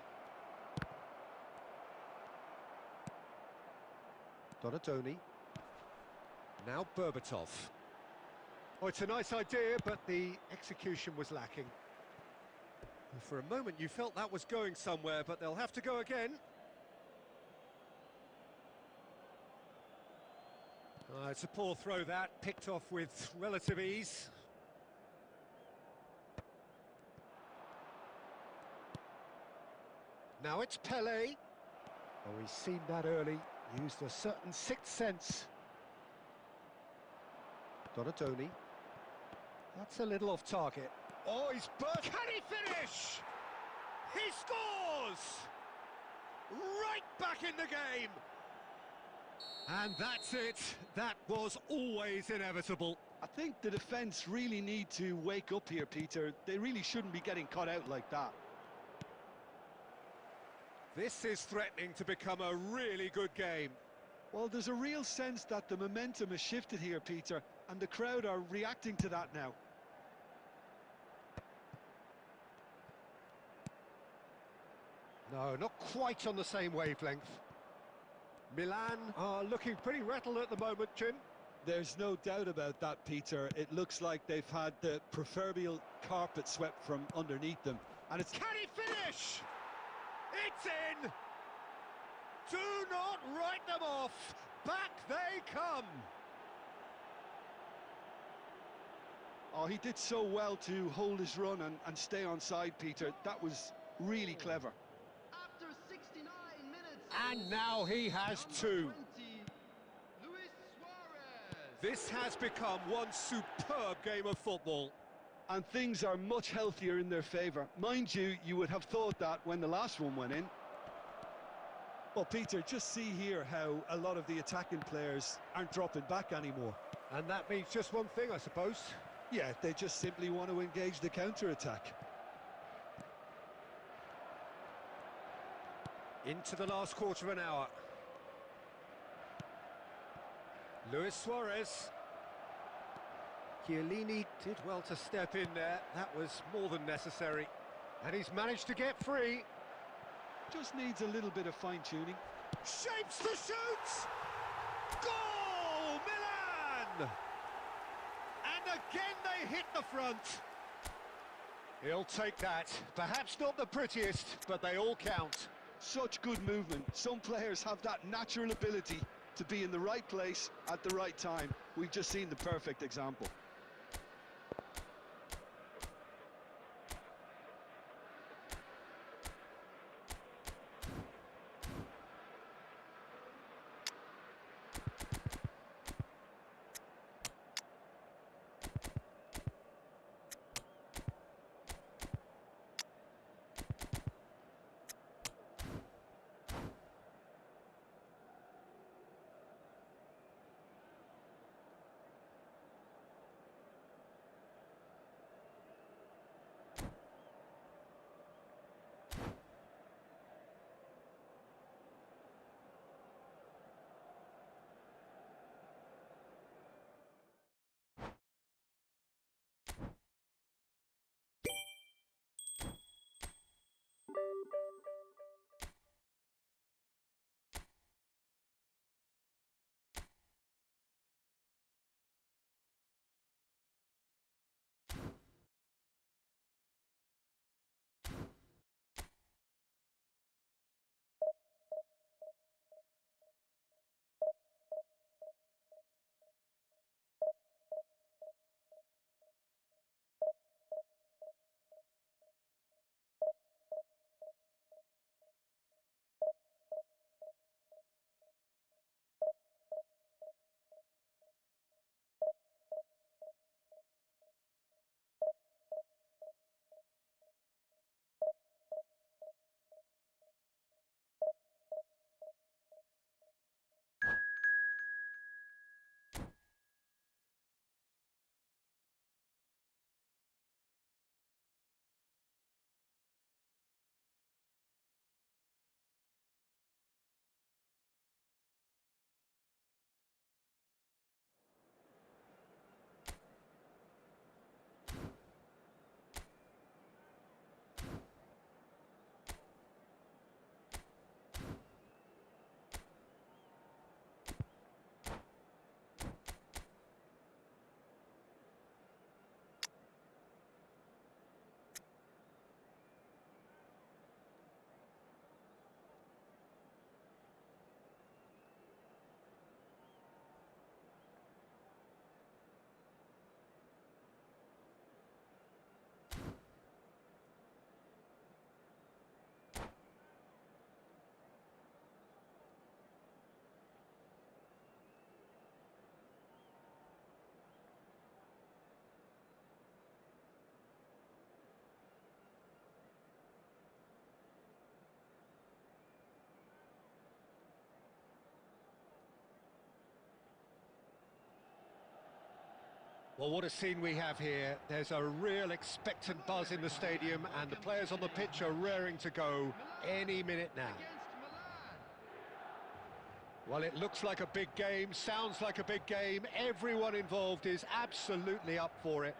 Donatoni. Now Berbatov. Oh, it's a nice idea, but the execution was lacking. For a moment you felt that was going somewhere, but they'll have to go again. It's a poor throw that, picked off with relative ease. Now it's Pelé. Oh, he's seen that early, used a certain sixth sense. Donatoni. That's a little off target. Oh, he's burst. Can he finish? He scores! Right back in the game! And that's it. That was always inevitable. I think the defence really need to wake up here, Peter. They really shouldn't be getting caught out like that. This is threatening to become a really good game. Well, there's a real sense that the momentum has shifted here, Peter, and the crowd are reacting to that now. No, not quite on the same wavelength. Milan are looking pretty rattled at the moment, Jim. There's no doubt about that, Peter. It looks like they've had the proverbial carpet swept from underneath them. And it's... Can he finish? It's in! Do not write them off! Back they come! Oh, he did so well to hold his run and stay on side, Peter. That was really clever. After 69 minutes. And now he has two. 20, Luis Suarez. This has become one superb game of football. And things are much healthier in their favour. Mind you, you would have thought that when the last one went in. Well, Peter, just see here how a lot of the attacking players aren't dropping back anymore. And that means just one thing, I suppose. Yeah, they just simply want to engage the counter-attack. Into the last quarter of an hour. Luis Suarez. Chiellini did well to step in there. That was more than necessary. And he's managed to get free. Just needs a little bit of fine-tuning. Shapes to shoot! Goal! Milan! And again they hit the front. He'll take that. Perhaps not the prettiest, but they all count. Such good movement. Some players have that natural ability to be in the right place at the right time. We've just seen the perfect example. Well, what a scene we have here. There's a real expectant buzz in the stadium, and the players on the pitch are raring to go any minute now. Well, it looks like a big game, sounds like a big game. Everyone involved is absolutely up for it.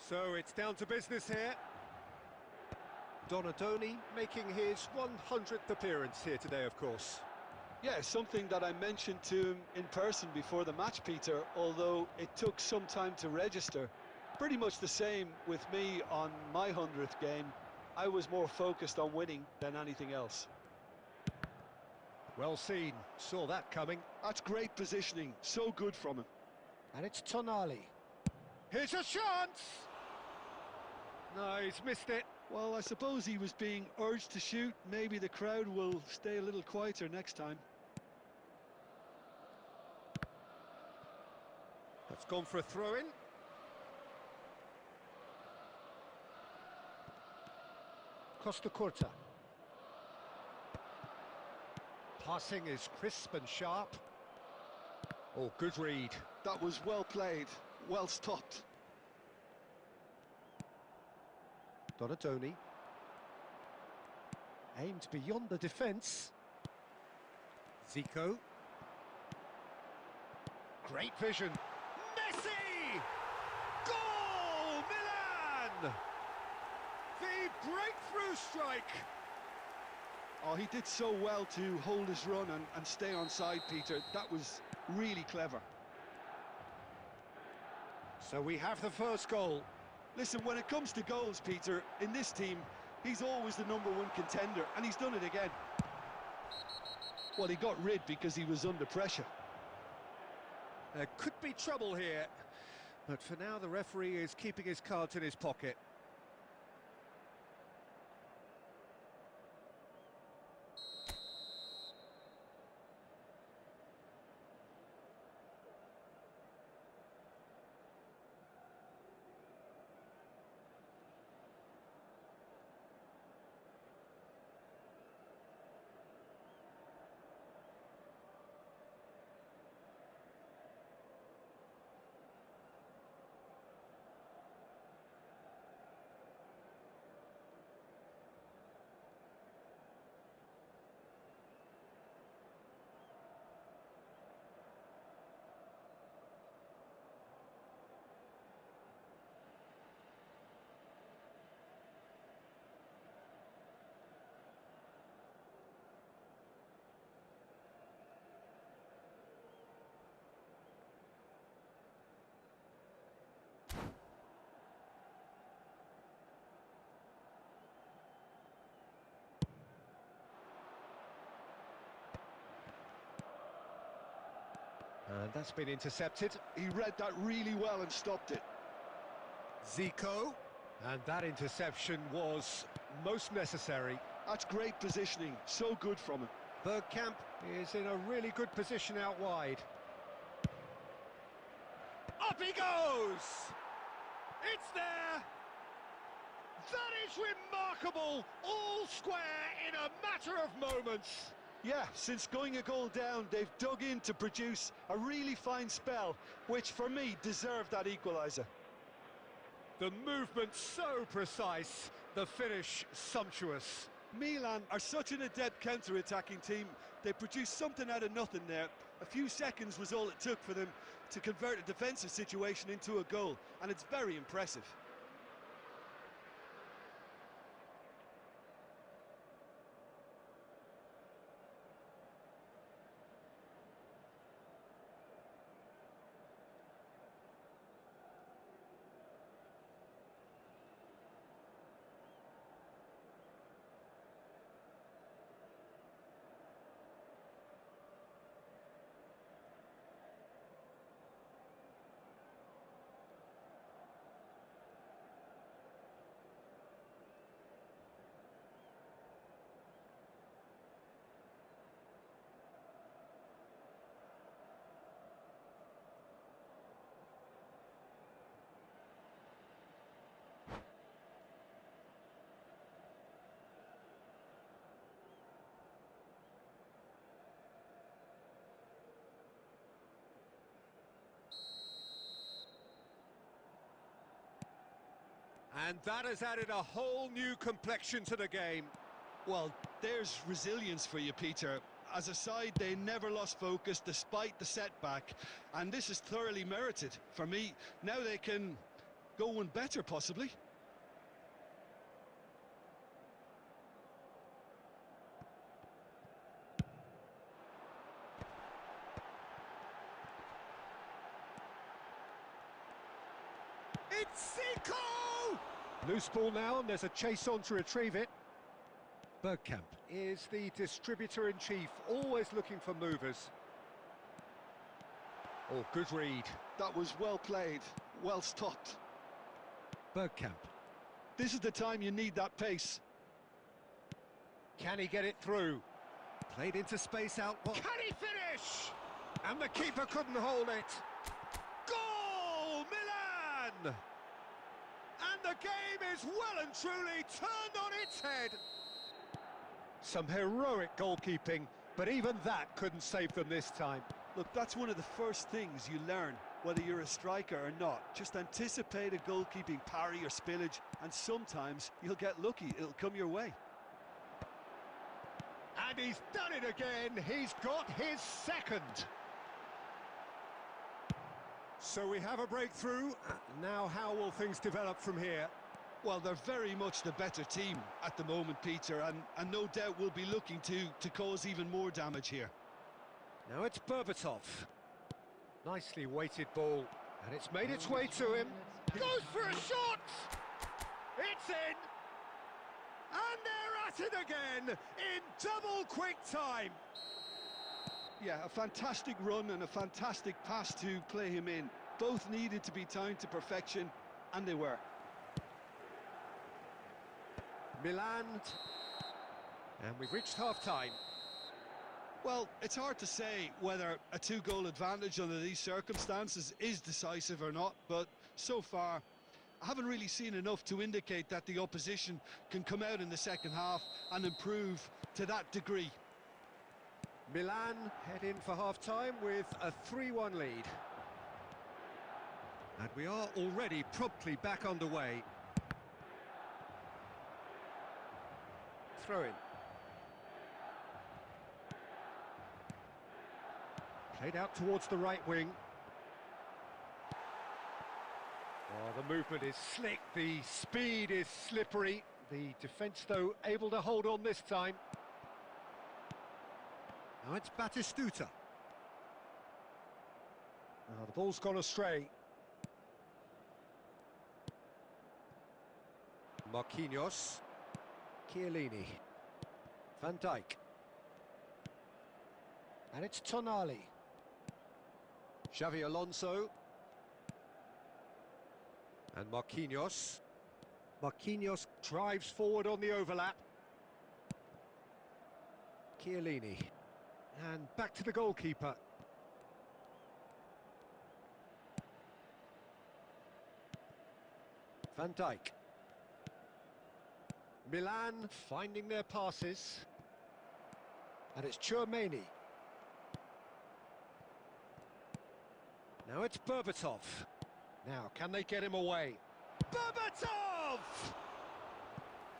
So it's down to business here. Donadoni making his 100th appearance here today, of course. Yeah, something that I mentioned to him in person before the match, Peter, although it took some time to register. Pretty much the same with me on my 100th game. I was more focused on winning than anything else. Well seen, saw that coming. That's great positioning, so good from him. And it's Tonali. Here's a chance! No, he's missed it. Well, I suppose he was being urged to shoot. Maybe the crowd will stay a little quieter next time. That's gone for a throw-in. Costa Curta. Passing is crisp and sharp. Oh, good read. That was well played, well stopped. Donadoni. Aimed beyond the defence. Zico. Great vision. Messi! Goal! Milan! The breakthrough strike! Oh, he did so well to hold his run and stay on side, Peter. That was really clever. So we have the first goal. Listen, when it comes to goals, Peter, in this team, he's always the #1 contender, and he's done it again. Well, he got rid because he was under pressure. There could be trouble here, but for now the referee is keeping his cards in his pocket. And that's been intercepted. He read that really well and stopped it. Zico. And that interception was most necessary. That's great positioning, so good from him. Bergkamp is in a really good position out wide. Up he goes! It's there! That is remarkable! All square in a matter of moments. Yeah, since going a goal down, they've dug in to produce a really fine spell, which for me deserved that equaliser. The movement so precise, the finish sumptuous. Milan are such an adept counter-attacking team. They produced something out of nothing there. A few seconds was all it took for them to convert a defensive situation into a goal, and it's very impressive. And that has added a whole new complexion to the game. Well, there's resilience for you, Peter. As a side, they never lost focus despite the setback, and this is thoroughly merited. For me, now they can go one better, possibly. It's Zico! Loose ball now, and there's a chase on to retrieve it. Bergkamp is the distributor-in-chief, always looking for movers. Oh, good read. That was well played, well stopped. Bergkamp. This is the time you need that pace. Can he get it through? Played into space out. Can he finish? And the keeper couldn't hold it. Goal, Milan! And the game is well and truly turned on its head. Some heroic goalkeeping, but even that couldn't save them this time. Look, that's one of the first things you learn, whether you're a striker or not. Just anticipate a goalkeeping parry or spillage, and sometimes you'll get lucky, it'll come your way. And he's done it again, he's got his second. So we have a breakthrough. Now how will things develop from here? Well, they're very much the better team at the moment, Peter, and no doubt will be looking to cause even more damage here. Now it's Berbatov. Nicely weighted ball, and it's made its way to him. Goes for a shot! It's in! And they're at it again, in double quick time. Yeah, a fantastic run and a fantastic pass to play him in. Both needed to be timed to perfection, and they were. Milan, and we've reached half-time. Well, it's hard to say whether a two-goal advantage under these circumstances is decisive or not, but so far I haven't really seen enough to indicate that the opposition can come out in the second half and improve to that degree. Milan head in for half-time with a 3-1 lead. And we are already promptly back underway. Throw in. Played out towards the right wing. Oh, the movement is slick, the speed is slippery. The defence, though, able to hold on this time. Now it's Batistuta. Now the ball's gone astray. Marquinhos. Chiellini. Van Dijk. And it's Tonali. Xavi Alonso. And Marquinhos. Marquinhos drives forward on the overlap. Chiellini. And back to the goalkeeper. Van Dijk. Milan finding their passes. And it's Tchouaméni. Now it's Berbatov. Now, can they get him away? Berbatov!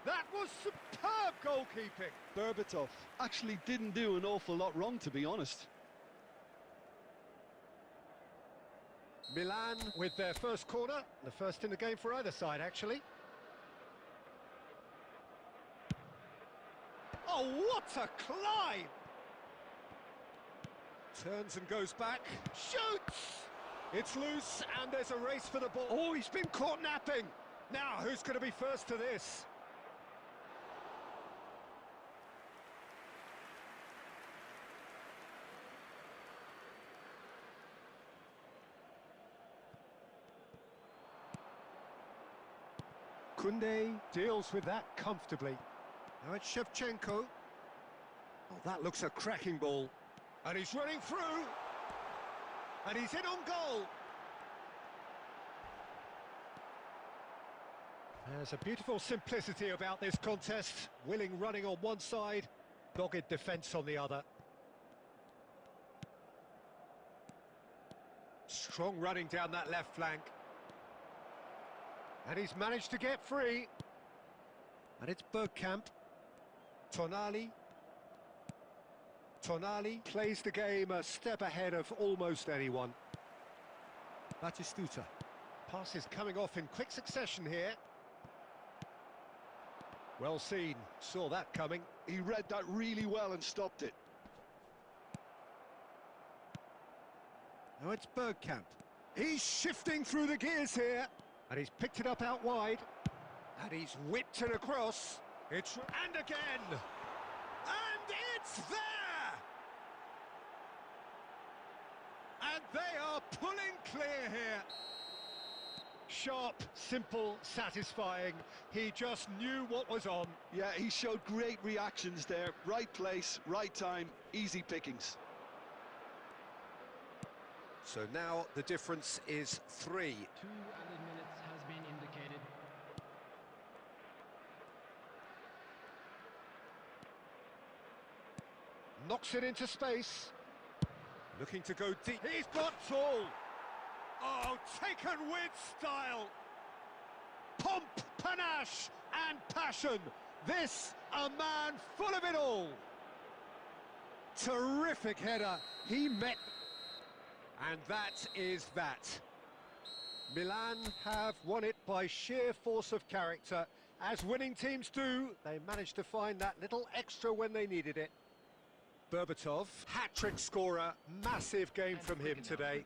That was superb goalkeeping. Berbatov actually didn't do an awful lot wrong, to be honest. Milan with their first corner, the first in the game for either side, actually. Oh, what a climb! Turns and goes back, shoots! It's loose, and there's a race for the ball. Oh, he's been caught napping! Now, who's going to be first to this? Koundé deals with that comfortably. Now it's Shevchenko. Oh, that looks a cracking ball. And he's running through. And he's in on goal. There's a beautiful simplicity about this contest. Willing running on one side, dogged defence on the other. Strong running down that left flank. And he's managed to get free. And it's Bergkamp. Tonali. Tonali plays the game a step ahead of almost anyone. Batistuta. Passes coming off in quick succession here. Well seen, saw that coming. He read that really well and stopped it. Now it's Bergkamp. He's shifting through the gears here. And he's picked it up out wide. And he's whipped it across. And again! And it's there! And they are pulling clear here. Sharp, simple, satisfying. He just knew what was on. Yeah, he showed great reactions there. Right place, right time, easy pickings. So now the difference is 3. 2 added minutes has been indicated. Knocks it into space. Looking to go deep. He's got tall. Oh, taken with style. Pomp, panache and passion. This, a man full of it all. Terrific header. He met... And that is that. Milan have won it by sheer force of character. As winning teams do, they managed to find that little extra when they needed it. Berbatov, hat-trick scorer, massive game from him today.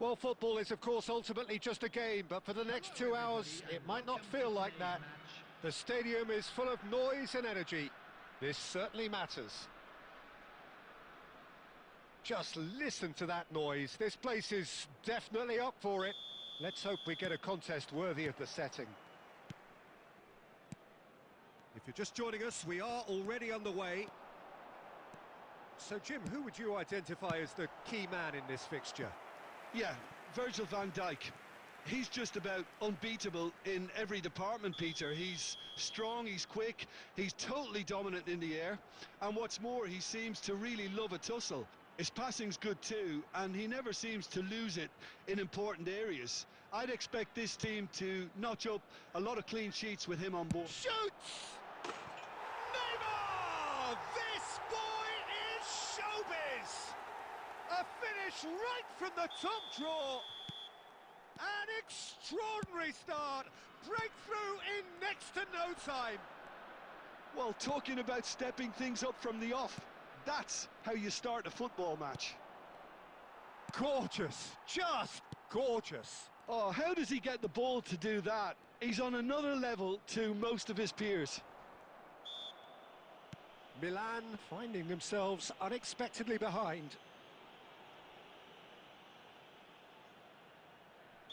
Well, football is, of course, ultimately just a game, but for the next 2 hours, it might not feel like that. The stadium is full of noise and energy. This certainly matters. Just listen to that noise. This place is definitely up for it. Let's hope we get a contest worthy of the setting. If you're just joining us, we are already underway. So, Jim, who would you identify as the key man in this fixture? Yeah, Virgil van Dijk. He's just about unbeatable in every department, Peter. He's strong, he's quick, he's totally dominant in the air. And what's more, he seems to really love a tussle. His passing's good too, and he never seems to lose it in important areas. I'd expect this team to notch up a lot of clean sheets with him on board. Shoots! Neymar! This boy is showbiz! A finish right from the top draw. An extraordinary start. Breakthrough in next to no time. Well, talking about stepping things up from the off, that's how you start a football match. Gorgeous, just gorgeous. Oh, how does he get the ball to do that? He's on another level to most of his peers. Milan finding themselves unexpectedly behind.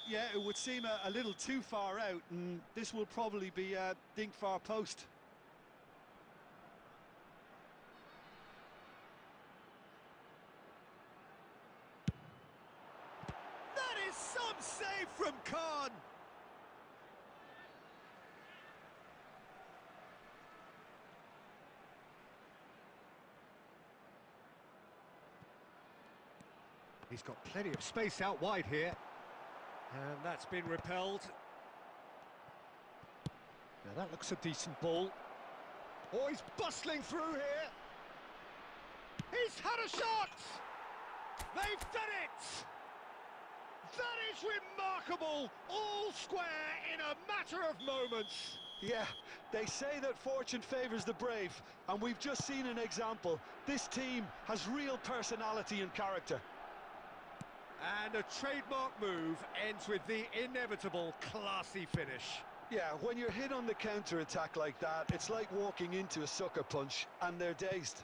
Yeah, it would seem a little too far out, and this will probably be a dink far post. That is some save from Khan. He's got plenty of space out wide here. And that's been repelled. Now that looks a decent ball. Oh, he's bustling through here. He's had a shot! They've done it! That is remarkable! All square in a matter of moments. Yeah, they say that fortune favours the brave, and we've just seen an example. This team has real personality and character. And a trademark move ends with the inevitable classy finish. Yeah, when you're hit on the counter-attack like that, it's like walking into a sucker punch, and they're dazed.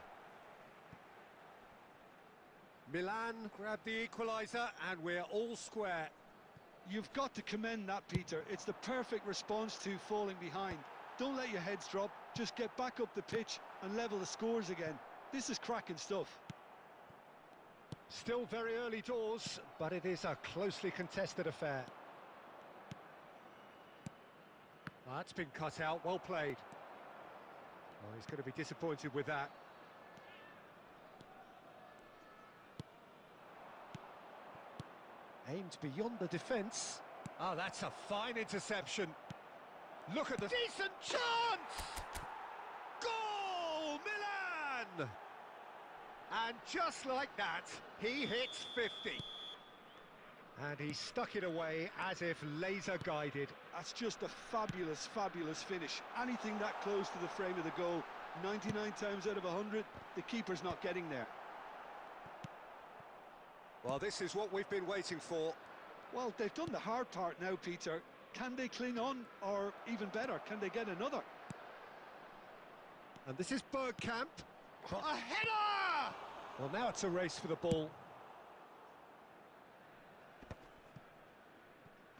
Milan grab the equaliser, and we're all square. You've got to commend that, Peter. It's the perfect response to falling behind. Don't let your heads drop, just get back up the pitch and level the scores again. This is cracking stuff. Still very early doors, but it is a closely contested affair. That's been cut out, well played. Oh, he's going to be disappointed with that. Aimed beyond the defence. Oh, that's a fine interception. Look at the decent chance! Goal, Milan! And just like that, he hits 50. And he stuck it away as if laser-guided. That's just a fabulous, fabulous finish. Anything that close to the frame of the goal, 99 times out of 100, the keeper's not getting there. Well, this is what we've been waiting for. Well, they've done the hard part now, Peter. Can they cling on, or even better, can they get another? And this is Bergkamp. A header! Well, now it's a race for the ball.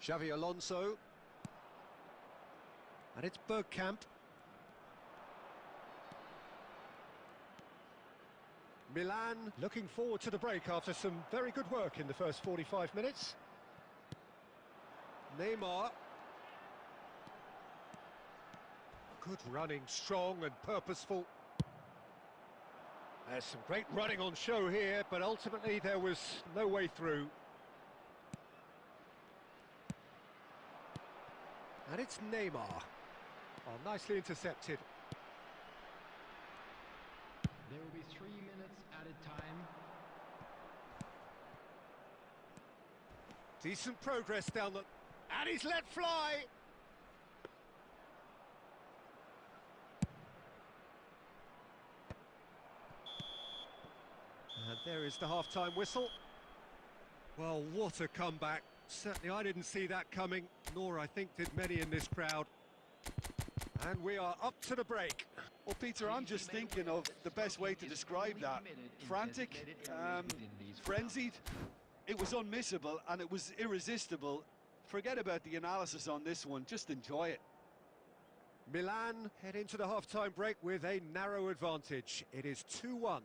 Xavi Alonso. And it's Bergkamp. Milan looking forward to the break after some very good work in the first 45 minutes. Neymar. Good running, strong and purposeful. There's some great running on show here, but ultimately there was no way through. And it's Neymar. Oh, nicely intercepted. There will be 3 minutes added time. Decent progress down the... And he's let fly! And there is the half-time whistle. Well, what a comeback. Certainly I didn't see that coming, nor I think did many in this crowd. And we are up to the break. Well, Peter, I'm just thinking of the best way to describe that. Frantic, frenzied. It was unmissable and it was irresistible. Forget about the analysis on this one, just enjoy it. Milan head into the half-time break with a narrow advantage. It is 2-1.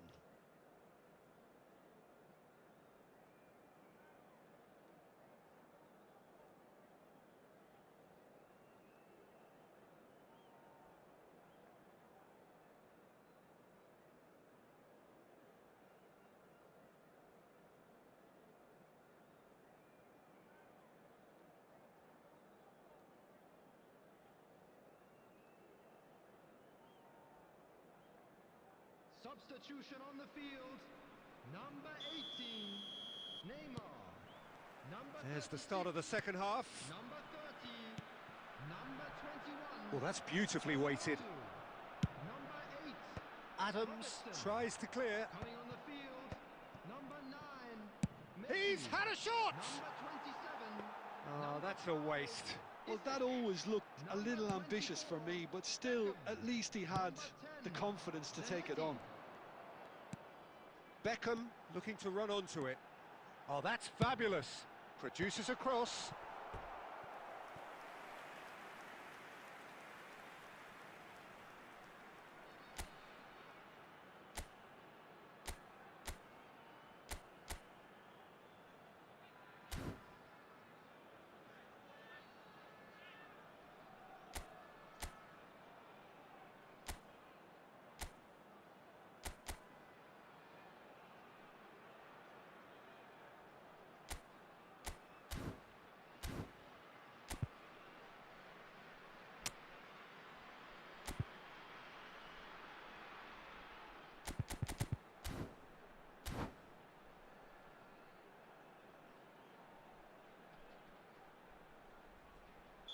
Substitution on the field. Number 18, Neymar. There's the start of the second half. Number 30, number 21. Well, that's beautifully weighted. Number 8, Adams Robertson. tries to clear. Coming on the field, number 9, Messi. He's had a shot! Number 27. Oh, that's a waste. Well, that always looked a little ambitious for me, but still, at least he had the confidence to take it on. Beckham looking to run onto it. Oh, that's fabulous. Produces a cross.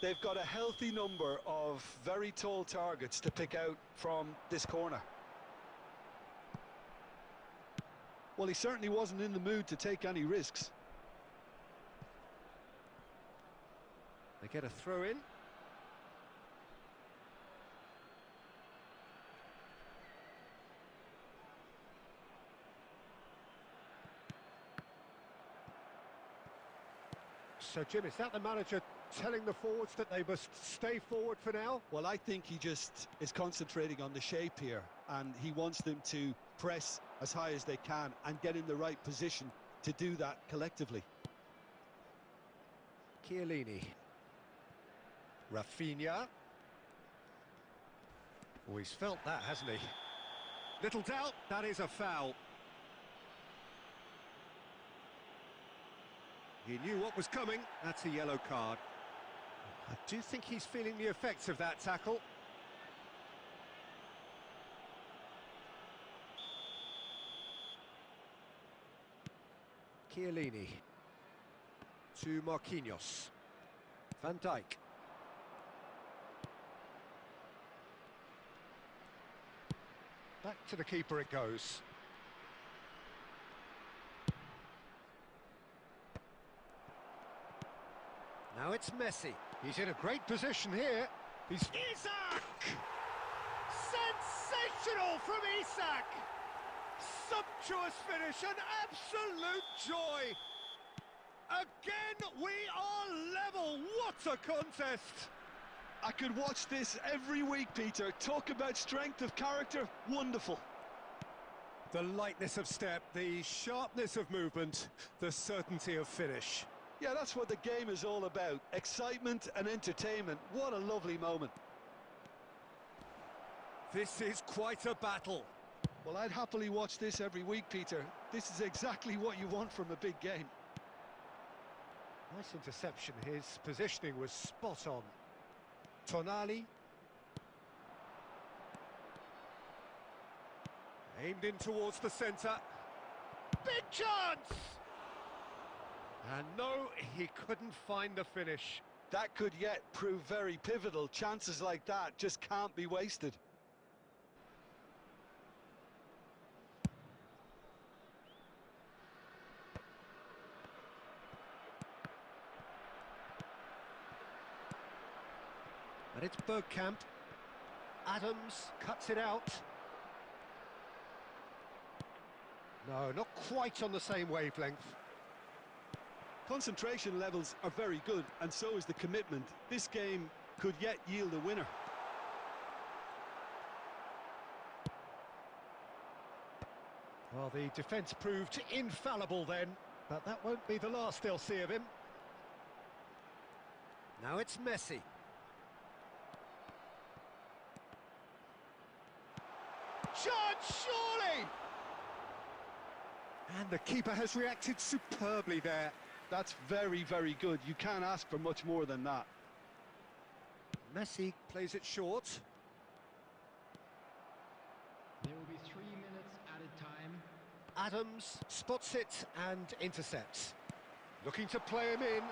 They've got a healthy number of very tall targets to pick out from this corner. Well, he certainly wasn't in the mood to take any risks. They get a throw in. So, Jim, is that the manager telling the forwards that they must stay forward for now? Well, I think he just is concentrating on the shape here, and he wants them to press as high as they can and get in the right position to do that collectively. Chiellini. Raphinha. Oh, he's felt that, hasn't he? Little doubt, that is a foul. He knew what was coming. That's a yellow card. I do think he's feeling the effects of that tackle. Chiellini. To Marquinhos. Van Dijk. Back to the keeper it goes. Now it's Messi. He's in a great position here. He's Isak! Sensational from Isak! Sumptuous finish, an absolute joy! Again, we are level. What a contest! I could watch this every week, Peter. Talk about strength of character, wonderful. The lightness of step, the sharpness of movement, the certainty of finish. Yeah, that's what the game is all about. Excitement and entertainment. What a lovely moment. This is quite a battle. Well, I'd happily watch this every week, Peter. This is exactly what you want from a big game. Nice interception. His positioning was spot on. Tonali. Aimed in towards the centre. Big chance! And no, he couldn't find the finish. That could yet prove very pivotal. Chances like that just can't be wasted. And it's Bergkamp. Adams cuts it out. No, not quite on the same wavelength. Concentration levels are very good, and so is the commitment. This game could yet yield a winner. Well, the defence proved infallible then, but that won't be the last they'll see of him. Now it's Messi. Chance, surely! And the keeper has reacted superbly there. That's very, very good. You can't ask for much more than that. Messi plays it short. There will be 3 minutes Adams spots it and intercepts. Looking to play him in.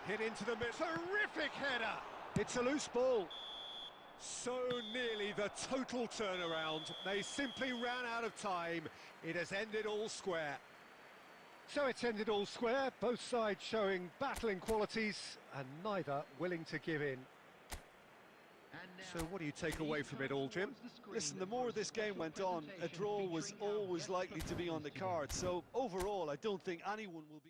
Hit into the middle. Terrific header! It's a loose ball. So nearly the total turnaround. They simply ran out of time. It has ended all square. So it's ended all square, both sides showing battling qualities and neither willing to give in. So what do you take away from it all, Jim? Listen, the more this game went on, a draw was always likely to be on the card. So overall, I don't think anyone will be...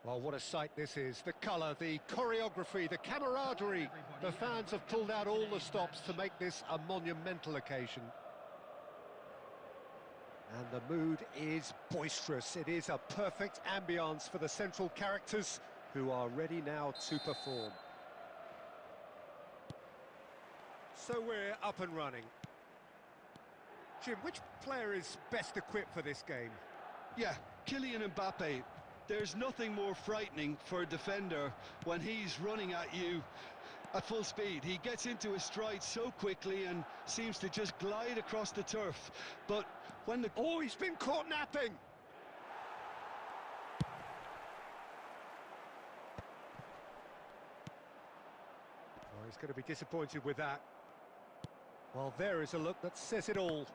Well, what a sight this is. The colour, the choreography, the camaraderie. The fans have pulled out all the stops to make this a monumental occasion. And the mood is boisterous. It is a perfect ambience for the central characters who are ready now to perform. So we're up and running. Jim, which player is best equipped for this game? Yeah, Kylian Mbappe. There's nothing more frightening for a defender when he's running at you at full speed. He gets into his stride so quickly and seems to just glide across the turf. But when the... Oh, he's been caught napping! Oh, he's going to be disappointed with that. Well, there is a look that says it all.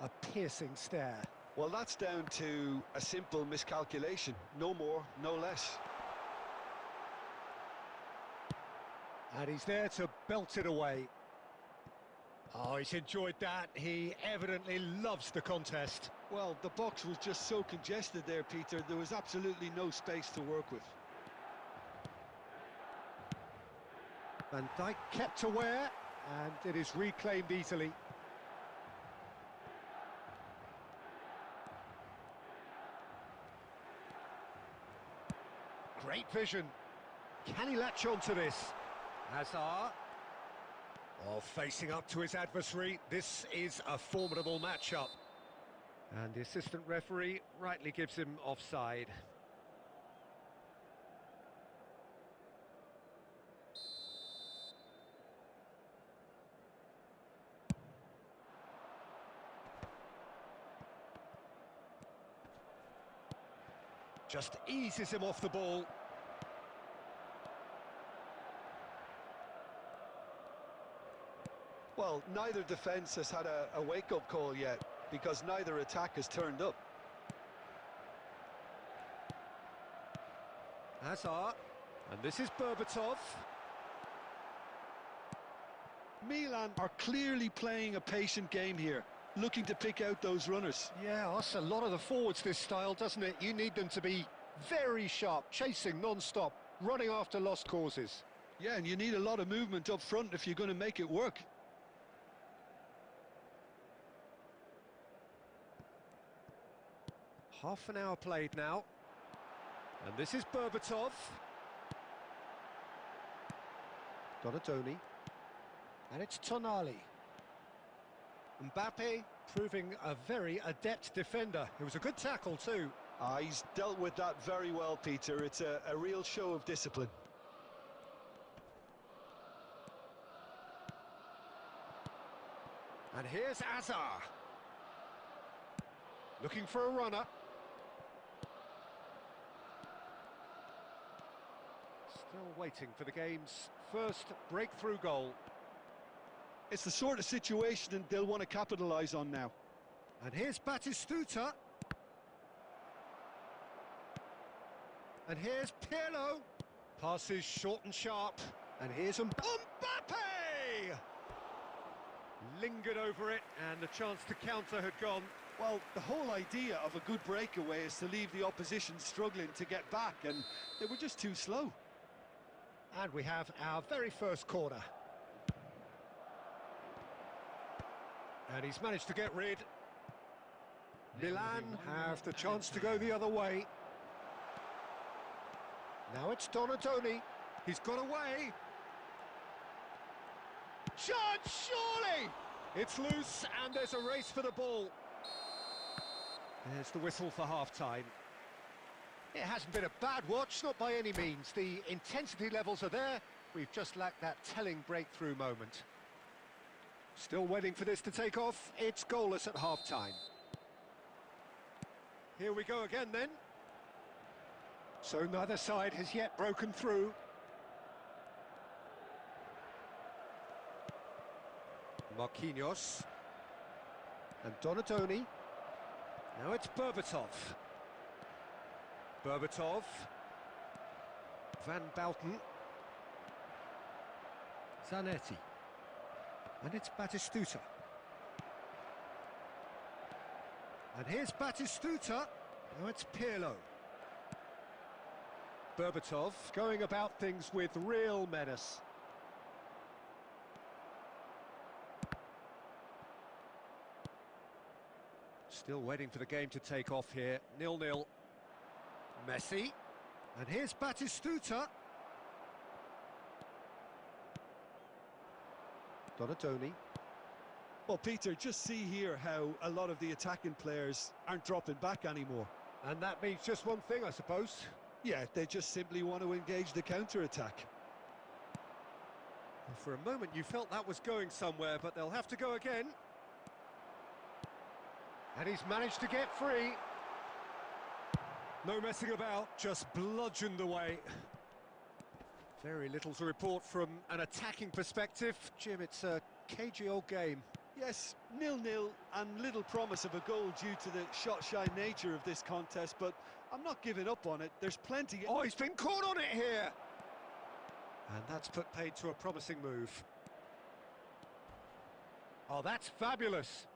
A piercing stare. Well, that's down to a simple miscalculation. No more, no less. And he's there to belt it away. Oh, he's enjoyed that. He evidently loves the contest. Well, the box was just so congested there, Peter. There was absolutely no space to work with. Van Dijk kept aware, and it is reclaimed easily. Great vision. Can he latch on to this? Hazard. Oh, facing up to his adversary. This is a formidable matchup. And the assistant referee rightly gives him offside. Just eases him off the ball. Well, neither defence has had a wake-up call yet, because neither attack has turned up. Hazard, and this is Berbatov. Milan are clearly playing a patient game here, looking to pick out those runners. Yeah, that's a lot of the forwards, this style, doesn't it? You need them to be very sharp, chasing non-stop, running after lost causes. Yeah, and you need a lot of movement up front if you're going to make it work. Half an hour played now. And this is Berbatov. Donadoni. And it's Tonali. Mbappe proving a very adept defender. It was a good tackle too. He's dealt with that very well, Peter. It's a real show of discipline. And here's Azar. Looking for a runner. Still waiting for the game's first breakthrough goal. It's the sort of situation they'll want to capitalise on now. And here's Batistuta. And here's Pirlo. Passes short and sharp. And here's Mbappe! Lingered over it, and the chance to counter had gone. Well, the whole idea of a good breakaway is to leave the opposition struggling to get back, and they were just too slow. And we have our very first corner. And he's managed to get rid. Milan have the chance to go the other way. Now it's Donadoni. He's got away. Chance, surely! It's loose, and there's a race for the ball. There's the whistle for half-time. It hasn't been a bad watch, not by any means. The intensity levels are there. We've just lacked that telling breakthrough moment. Still waiting for this to take off. It's goalless at half-time. Here we go again then. So neither side has yet broken through. Marquinhos. And Donadoni. Now it's Berbatov. Berbatov. Van Bouten. Zanetti. And it's Batistuta. And here's Batistuta. Now it's Pirlo. Berbatov going about things with real menace. Still waiting for the game to take off here. 0-0. Messi. And here's Batistuta. Donadoni. Well, Peter, just see here how a lot of the attacking players aren't dropping back anymore. And that means just one thing, I suppose. Yeah, they just simply want to engage the counter-attack. For a moment you felt that was going somewhere, but they'll have to go again. And he's managed to get free. No messing about, just bludgeoned away. Very little to report from an attacking perspective. Jim, it's a cagey old game. Yes, 0-0 and little promise of a goal due to the shot-shy nature of this contest, but I'm not giving up on it. There's plenty... Oh, he's been caught on it here! And that's put paid to a promising move. Oh, that's fabulous!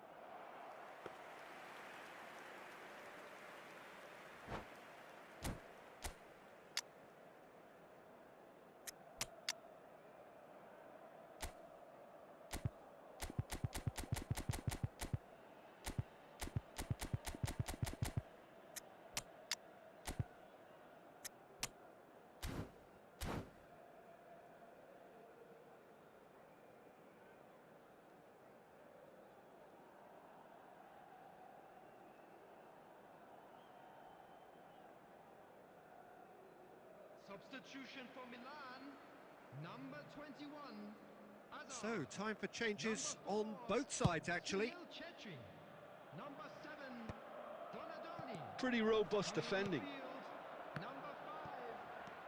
Substitution for Milan, number 21. So, time for changes on both sides, actually. Number 7, Donadoni. Pretty robust defending. Number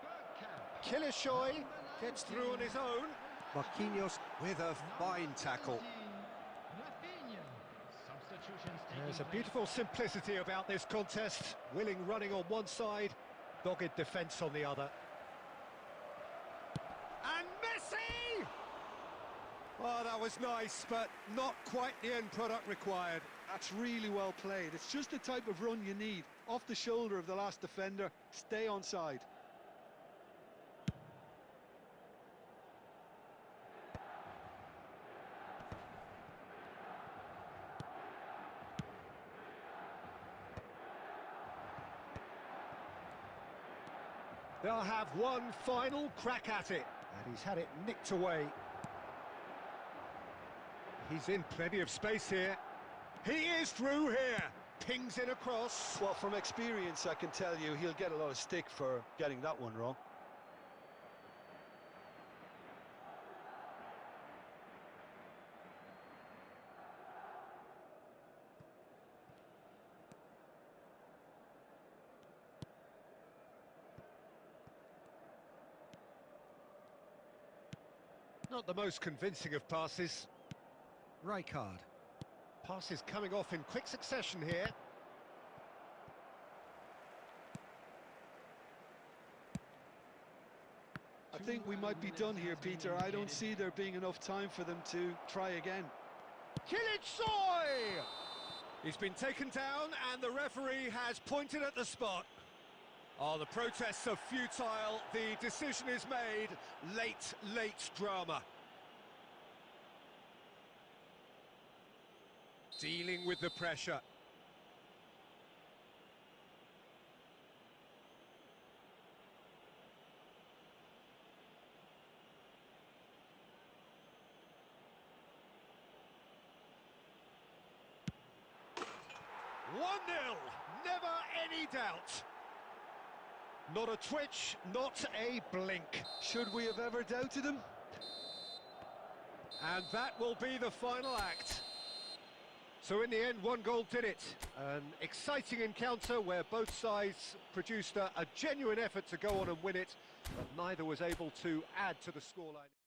5, Bergkamp. Killishoy gets through on his own. Marquinhos with a fine tackle. There's a beautiful simplicity about this contest. Willing running on one side, dogged defence on the other. And Messi! Oh, that was nice, but not quite the end product required. That's really well played. It's just the type of run you need. Off the shoulder of the last defender, stay onside. They'll have one final crack at it. And he's had it nicked away. He's in plenty of space here. He is through here. Pings in across. Well, from experience, I can tell you he'll get a lot of stick for getting that one wrong. Not the most convincing of passes. Rijkaard. Passes coming off in quick succession here. I think we might be done here, Peter. I don't see there being enough time for them to try again. Kilitsoy! He's been taken down and the referee has pointed at the spot. Oh, the protests are futile. The decision is made. Late drama. Dealing with the pressure. One 0, never any doubt. Not a twitch, not a blink. Should we have ever doubted him? And that will be the final act. So in the end, one goal did it. An exciting encounter where both sides produced a genuine effort to go on and win it, but neither was able to add to the scoreline.